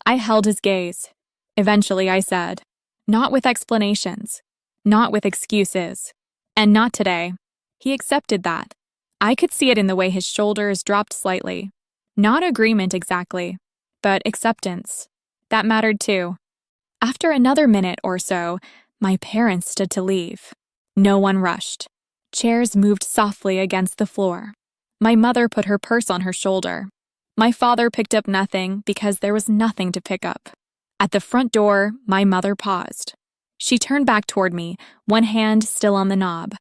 I held his gaze. Eventually, I said, not with explanations. Not with excuses. And not today. He accepted that. I could see it in the way his shoulders dropped slightly. Not agreement exactly, but acceptance. That mattered too. After another minute or so, my parents stood to leave. No one rushed. Chairs moved softly against the floor. My mother put her purse on her shoulder. My father picked up nothing because there was nothing to pick up. At the front door, my mother paused. She turned back toward me, one hand still on the knob.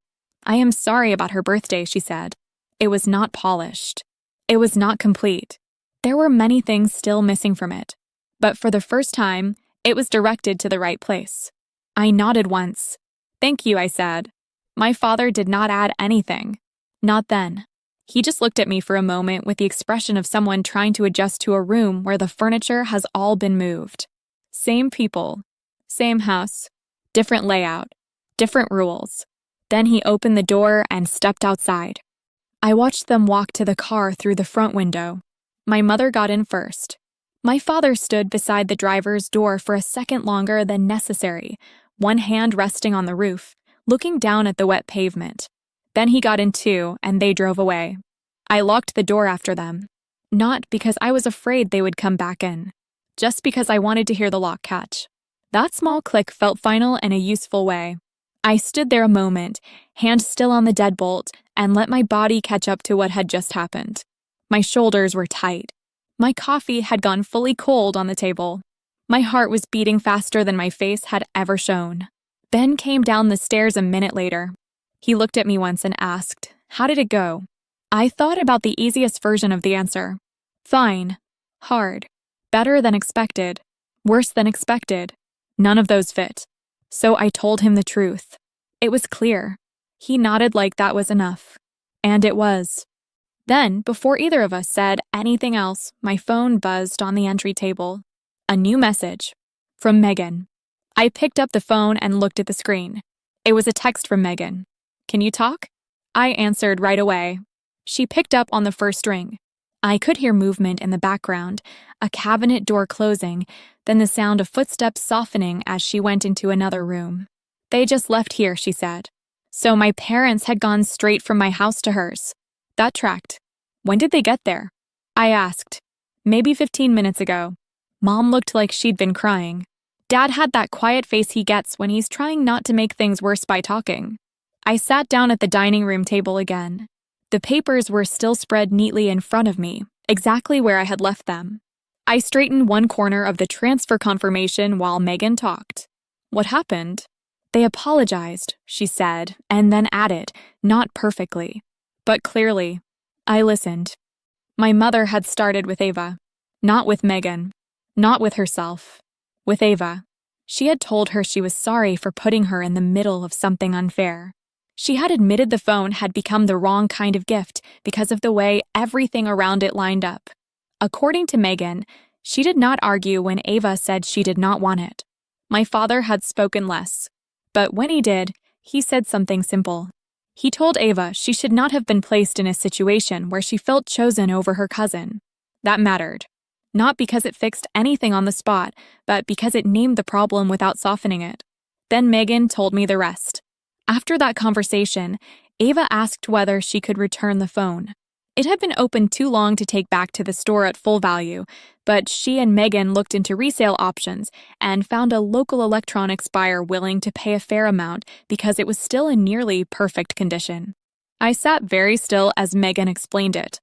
"I am sorry about her birthday," she said. It was not polished. It was not complete. There were many things still missing from it. But for the first time, it was directed to the right place. I nodded once. "Thank you," I said. My father did not add anything. Not then. He just looked at me for a moment with the expression of someone trying to adjust to a room where the furniture has all been moved. Same people, same house, different layout, different rules. Then he opened the door and stepped outside. I watched them walk to the car through the front window. My mother got in first. My father stood beside the driver's door for a second longer than necessary, one hand resting on the roof, looking down at the wet pavement. Then he got in too, and they drove away. I locked the door after them. Not because I was afraid they would come back in, just because I wanted to hear the lock catch. That small click felt final in a useful way. I stood there a moment, hand still on the deadbolt, and let my body catch up to what had just happened. My shoulders were tight. My coffee had gone fully cold on the table. My heart was beating faster than my face had ever shown. Ben came down the stairs a minute later. He looked at me once and asked, "How did it go?" I thought about the easiest version of the answer. Fine. Hard. Better than expected. Worse than expected. None of those fit. So I told him the truth. It was clear. He nodded like that was enough. And it was. Then, before either of us said anything else, my phone buzzed on the entry table. A new message. From Megan. I picked up the phone and looked at the screen. It was a text from Megan. "Can you talk?" I answered right away. She picked up on the first ring. I could hear movement in the background, a cabinet door closing, then the sound of footsteps softening as she went into another room. "They just left here," she said. So my parents had gone straight from my house to hers. That tracked. When did they get there? I asked. Maybe 15 minutes ago. Mom looked like she'd been crying. Dad had that quiet face he gets when he's trying not to make things worse by talking. I sat down at the dining room table again. The papers were still spread neatly in front of me, exactly where I had left them. I straightened one corner of the transfer confirmation while Megan talked. What happened? They apologized, she said, and then added, not perfectly, but clearly. I listened. My mother had started with Ava, not with Megan, not with herself, with Ava. She had told her she was sorry for putting her in the middle of something unfair. She had admitted the phone had become the wrong kind of gift because of the way everything around it lined up. According to Megan, she did not argue when Ava said she did not want it. My father had spoken less, but when he did, he said something simple. He told Ava she should not have been placed in a situation where she felt chosen over her cousin. That mattered. Not because it fixed anything on the spot, but because it named the problem without softening it. Then Megan told me the rest. After that conversation, Ava asked whether she could return the phone. It had been open too long to take back to the store at full value, but she and Megan looked into resale options and found a local electronics buyer willing to pay a fair amount because it was still in nearly perfect condition. I sat very still as Megan explained it.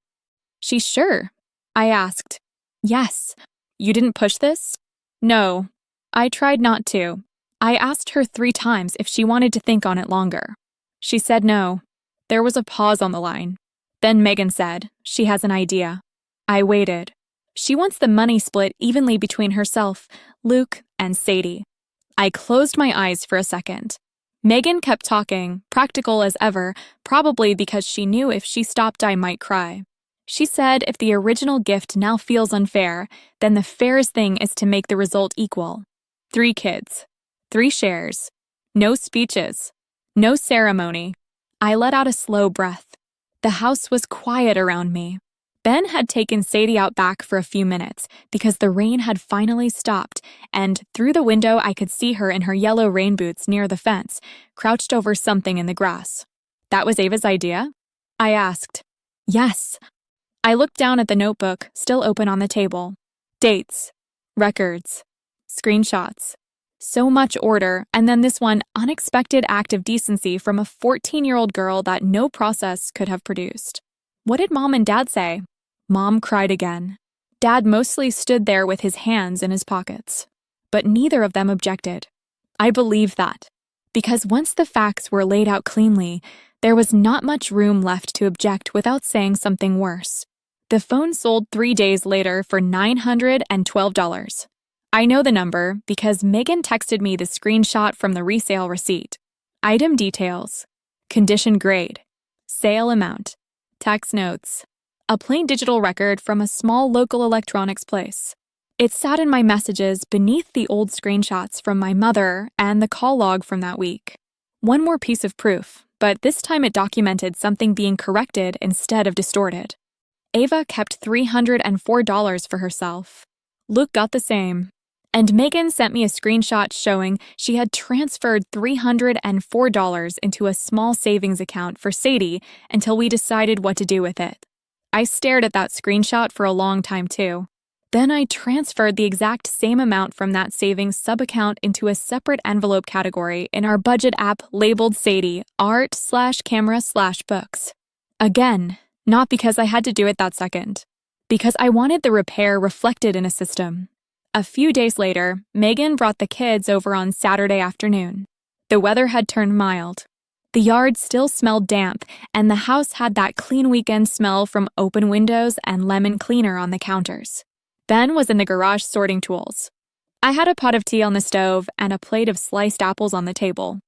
"She's sure?" I asked. "Yes. You didn't push this?" "No. I tried not to. I asked her 3 times if she wanted to think on it longer. She said no." There was a pause on the line. Then Megan said, she has an idea. I waited. She wants the money split evenly between herself, Luke, and Sadie. I closed my eyes for a second. Megan kept talking, practical as ever, probably because she knew if she stopped I might cry. She said if the original gift now feels unfair, then the fairest thing is to make the result equal. 3 kids. 3 shares. No speeches. No ceremony. I let out a slow breath. The house was quiet around me. Ben had taken Sadie out back for a few minutes because the rain had finally stopped, and through the window I could see her in her yellow rain boots near the fence, crouched over something in the grass. That was Ava's idea? I asked. Yes. I looked down at the notebook, still open on the table. Dates, records, screenshots. So much order, and then this one unexpected act of decency from a 14-year-old girl that no process could have produced. What did Mom and Dad say? Mom cried again. Dad mostly stood there with his hands in his pockets. But neither of them objected. I believed that. Because once the facts were laid out cleanly, there was not much room left to object without saying something worse. The phone sold 3 days later for $912. I know the number because Megan texted me the screenshot from the resale receipt. Item details, condition grade, sale amount, tax notes, a plain digital record from a small local electronics place. It sat in my messages beneath the old screenshots from my mother and the call log from that week. One more piece of proof, but this time it documented something being corrected instead of distorted. Ava kept $304 for herself. Luke got the same. And Megan sent me a screenshot showing she had transferred $304 into a small savings account for Sadie until we decided what to do with it. I stared at that screenshot for a long time too. Then I transferred the exact same amount from that savings sub-account into a separate envelope category in our budget app labeled Sadie art/camera/books. Again, not because I had to do it that second. Because I wanted the repair reflected in a system. A few days later, Megan brought the kids over on Saturday afternoon. The weather had turned mild. The yard still smelled damp, and the house had that clean weekend smell from open windows and lemon cleaner on the counters. Ben was in the garage sorting tools. I had a pot of tea on the stove and a plate of sliced apples on the table.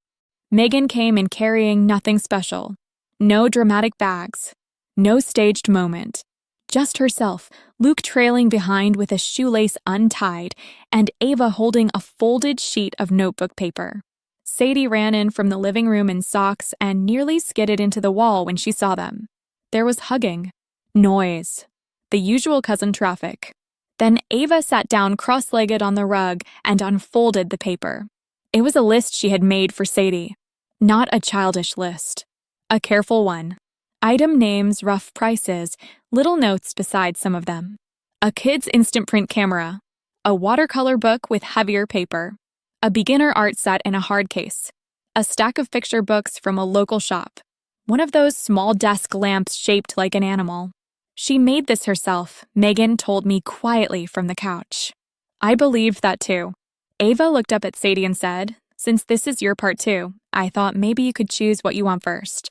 Megan came in carrying nothing special. No dramatic bags. No staged moment. Just herself, Luke trailing behind with a shoelace untied, and Ava holding a folded sheet of notebook paper. Sadie ran in from the living room in socks and nearly skidded into the wall when she saw them. There was hugging, noise, the usual cousin traffic. Then Ava sat down cross-legged on the rug and unfolded the paper. It was a list she had made for Sadie. Not a childish list. A careful one. Item names, rough prices, little notes beside some of them. A kid's instant print camera. A watercolor book with heavier paper. A beginner art set in a hard case. A stack of picture books from a local shop. One of those small desk lamps shaped like an animal. She made this herself, Megan told me quietly from the couch. I believed that too. Ava looked up at Sadie and said, "Since this is your part too, I thought maybe you could choose what you want first."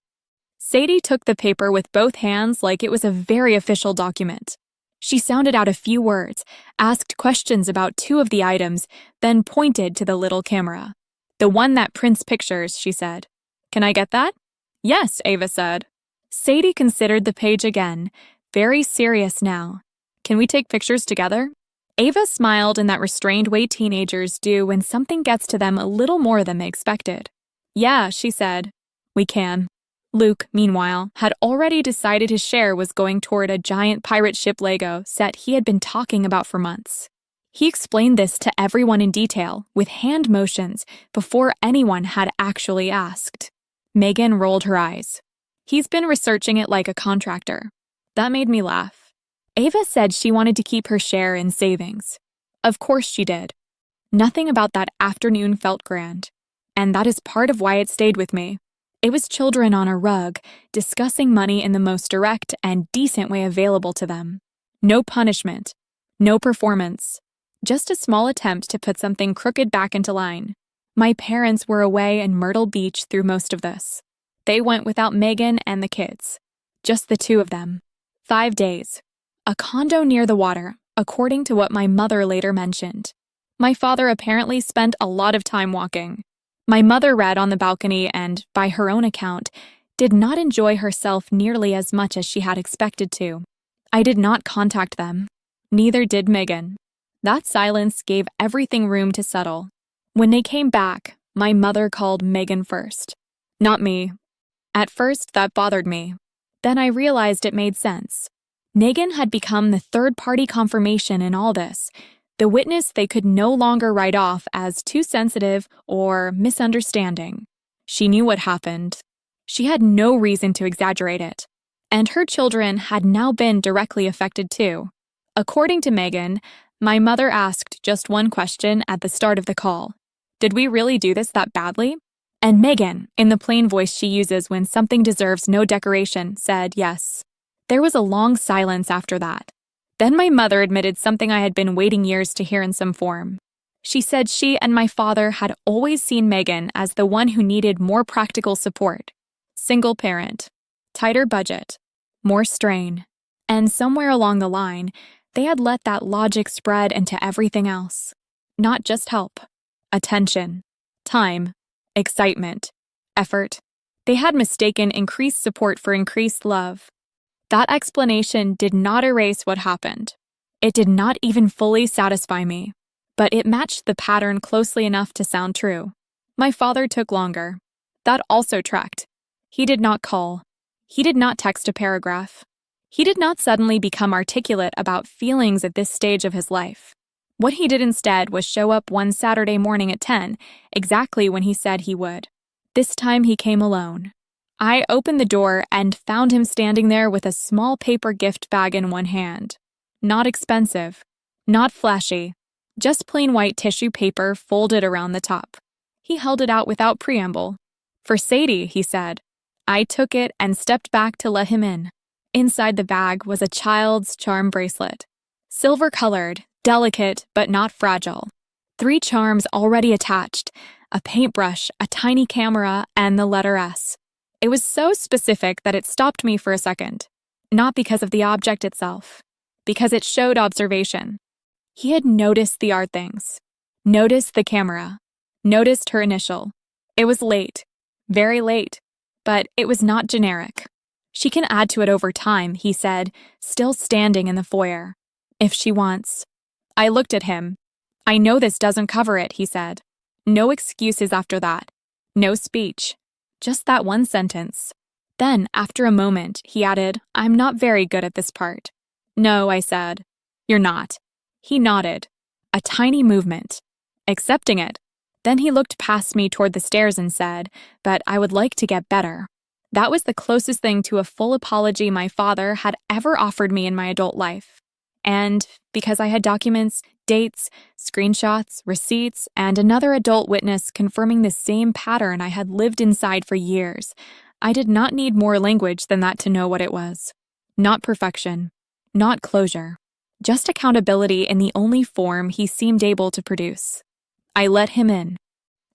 Sadie took the paper with both hands like it was a very official document. She sounded out a few words, asked questions about 2 of the items, then pointed to the little camera. "The one that prints pictures," she said. "Can I get that?" "Yes," Ava said. Sadie considered the page again, very serious now. "Can we take pictures together?" Ava smiled in that restrained way teenagers do when something gets to them a little more than they expected. "Yeah," she said. "We can." Luke, meanwhile, had already decided his share was going toward a giant pirate ship Lego set he had been talking about for months. He explained this to everyone in detail, with hand motions, before anyone had actually asked. Megan rolled her eyes. "He's been researching it like a contractor." That made me laugh. Ava said she wanted to keep her share in savings. Of course she did. Nothing about that afternoon felt grand. And that is part of why it stayed with me. It was children on a rug, discussing money in the most direct and decent way available to them. No punishment. No performance. Just a small attempt to put something crooked back into line. My parents were away in Myrtle Beach through most of this. They went without Megan and the kids. Just the 2 of them. 5 days. A condo near the water, according to what my mother later mentioned. My father apparently spent a lot of time walking. My mother read on the balcony and, by her own account, did not enjoy herself nearly as much as she had expected to. I did not contact them. Neither did Megan. That silence gave everything room to settle. When they came back, my mother called Megan first. Not me. At first, that bothered me. Then I realized it made sense. Megan had become the third-party confirmation in all this, the witness they could no longer write off as too sensitive or misunderstanding. She knew what happened. She had no reason to exaggerate it. And her children had now been directly affected too. According to Megan, my mother asked just one question at the start of the call. Did we really do this that badly? And Megan, in the plain voice she uses when something deserves no decoration, said yes. There was a long silence after that. Then my mother admitted something I had been waiting years to hear in some form. She said she and my father had always seen Megan as the one who needed more practical support. Single parent, tighter budget, more strain. And somewhere along the line, they had let that logic spread into everything else. Not just help, attention, time, excitement, effort. They had mistaken increased support for increased love. That explanation did not erase what happened. It did not even fully satisfy me, but it matched the pattern closely enough to sound true. My father took longer. That also tracked. He did not call. He did not text a paragraph. He did not suddenly become articulate about feelings at this stage of his life. What he did instead was show up one Saturday morning at 10, exactly when he said he would. This time he came alone. I opened the door and found him standing there with a small paper gift bag in one hand. Not expensive, not flashy, just plain white tissue paper folded around the top. He held it out without preamble. For Sadie, he said. I took it and stepped back to let him in. Inside the bag was a child's charm bracelet. Silver-colored, delicate, but not fragile. 3 charms already attached, a paintbrush, a tiny camera, and the letter S. It was so specific that it stopped me for a second. Not because of the object itself, because it showed observation. He had noticed the art things, noticed the camera, noticed her initial. It was late, very late, but it was not generic. She can add to it over time, he said, still standing in the foyer. If she wants. I looked at him. I know this doesn't cover it, he said. No excuses after that. No speech. Just that one sentence. Then, after a moment, he added, I'm not very good at this part. No, I said. You're not. He nodded. A tiny movement. Accepting it. Then he looked past me toward the stairs and said, but I would like to get better. That was the closest thing to a full apology my father had ever offered me in my adult life. And because I had documents, dates, screenshots, receipts, and another adult witness confirming the same pattern I had lived inside for years, I did not need more language than that to know what it was. Not perfection, not closure, just accountability in the only form he seemed able to produce. I let him in.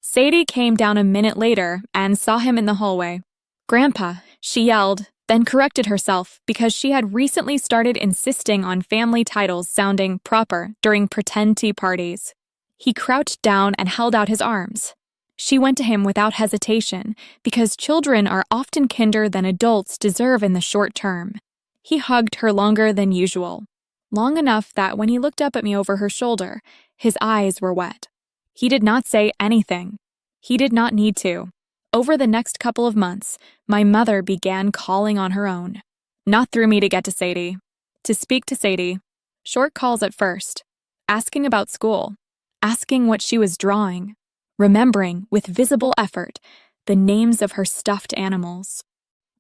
Sadie came down a minute later and saw him in the hallway. Grandpa, she yelled, then corrected herself because she had recently started insisting on family titles sounding proper during pretend tea parties. He crouched down and held out his arms. She went to him without hesitation because children are often kinder than adults deserve in the short term. He hugged her longer than usual, long enough that when he looked up at me over her shoulder, his eyes were wet. He did not say anything. He did not need to. Over the next couple of months, my mother began calling on her own. Not through me to get to Sadie. To speak to Sadie. Short calls at first. Asking about school. Asking what she was drawing. Remembering, with visible effort, the names of her stuffed animals.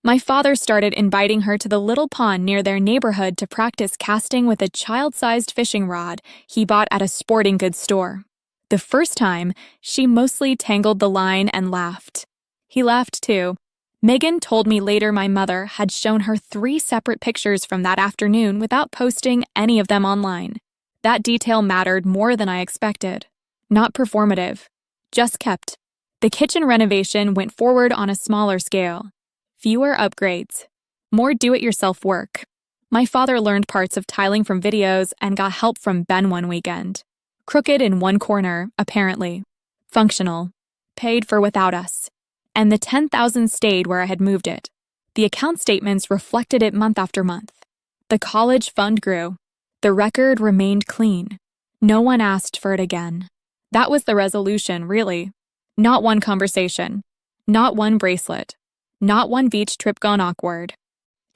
My father started inviting her to the little pond near their neighborhood to practice casting with a child-sized fishing rod he bought at a sporting goods store. The first time, she mostly tangled the line and laughed. He laughed too. Megan told me later my mother had shown her 3 separate pictures from that afternoon without posting any of them online. That detail mattered more than I expected. Not performative. Just kept. The kitchen renovation went forward on a smaller scale. Fewer upgrades. More do-it-yourself work. My father learned parts of tiling from videos and got help from Ben one weekend. Crooked in one corner, apparently. Functional. Paid for without us. And the $10,000 stayed where I had moved it. The account statements reflected it month after month. The college fund grew. The record remained clean. No one asked for it again. That was the resolution, really. Not one conversation. Not one bracelet. Not one beach trip gone awkward.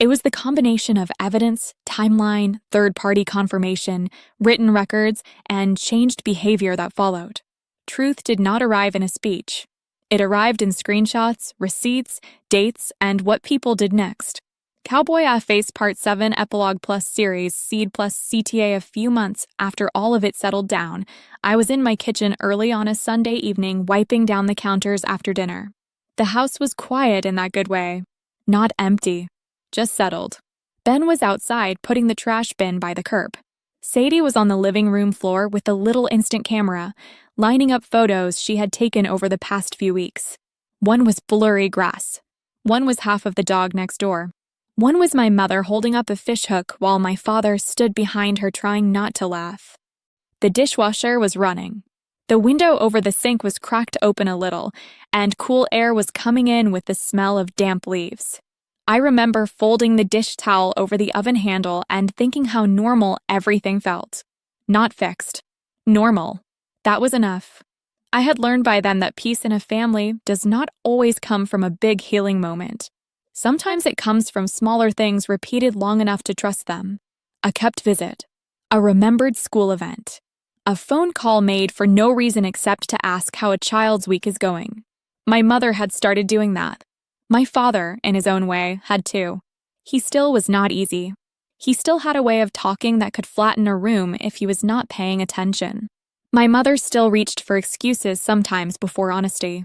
It was the combination of evidence, timeline, third-party confirmation, written records, and changed behavior that followed. Truth did not arrive in a speech. It arrived in screenshots, receipts, dates, and what people did next. Cowboy Face Part 7 Epilogue Plus Series Seed Plus CTA. A few months after all of it settled down, I was in my kitchen early on a Sunday evening wiping down the counters after dinner. The house was quiet in that good way. Not empty, just settled. Ben was outside putting the trash bin by the curb. Sadie was on the living room floor with the little instant camera, lining up photos she had taken over the past few weeks. One was blurry grass. One was half of the dog next door. One was my mother holding up a fishhook while my father stood behind her trying not to laugh. The dishwasher was running. The window over the sink was cracked open a little, and cool air was coming in with the smell of damp leaves. I remember folding the dish towel over the oven handle and thinking how normal everything felt. Not fixed. Normal. That was enough. I had learned by then that peace in a family does not always come from a big healing moment. Sometimes it comes from smaller things repeated long enough to trust them. A kept visit. A remembered school event. A phone call made for no reason except to ask how a child's week is going. My mother had started doing that. My father, in his own way, had too. He still was not easy. He still had a way of talking that could flatten a room if he was not paying attention. My mother still reached for excuses sometimes before honesty.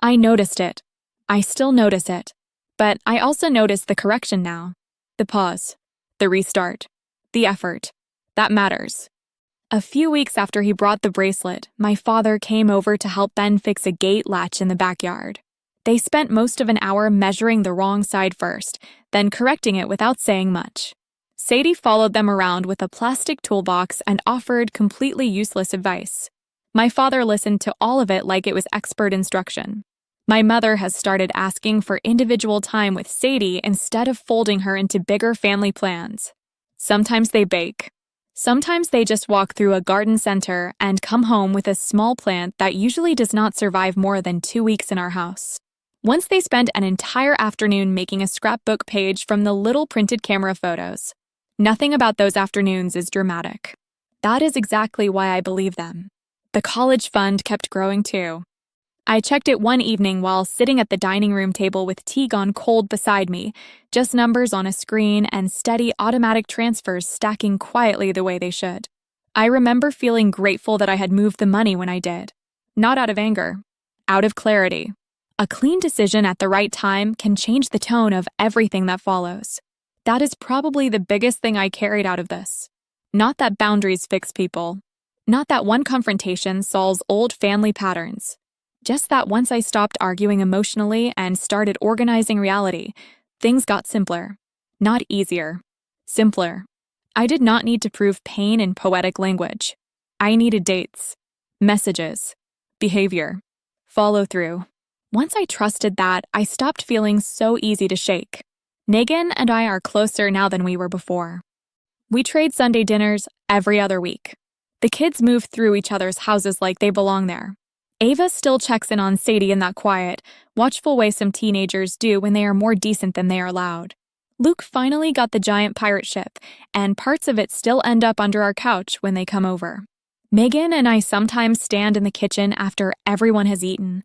I noticed it. I still notice it. But I also notice the correction now. The pause. The restart. The effort. That matters. A few weeks after he brought the bracelet, my father came over to help Ben fix a gate latch in the backyard. They spent most of an hour measuring the wrong side first, then correcting it without saying much. Sadie followed them around with a plastic toolbox and offered completely useless advice. My father listened to all of it like it was expert instruction. My mother has started asking for individual time with Sadie instead of folding her into bigger family plans. Sometimes they bake. Sometimes they just walk through a garden center and come home with a small plant that usually does not survive more than 2 weeks in our house. Once they spent an entire afternoon making a scrapbook page from the little printed camera photos. Nothing about those afternoons is dramatic. That is exactly why I believe them. The college fund kept growing too. I checked it one evening while sitting at the dining room table with tea gone cold beside me, just numbers on a screen and steady automatic transfers stacking quietly the way they should. I remember feeling grateful that I had moved the money when I did. Not out of anger. Out of clarity. A clean decision at the right time can change the tone of everything that follows. That is probably the biggest thing I carried out of this. Not that boundaries fix people. Not that one confrontation solves old family patterns. Just that once I stopped arguing emotionally and started organizing reality, things got simpler. Not easier. Simpler. I did not need to prove pain in poetic language. I needed dates, messages, behavior, follow through. Once I trusted that, I stopped feeling so easy to shake. Megan and I are closer now than we were before. We trade Sunday dinners every other week. The kids move through each other's houses like they belong there. Ava still checks in on Sadie in that quiet, watchful way some teenagers do when they are more decent than they are loud. Luke finally got the giant pirate ship, and parts of it still end up under our couch when they come over. Megan and I sometimes stand in the kitchen after everyone has eaten,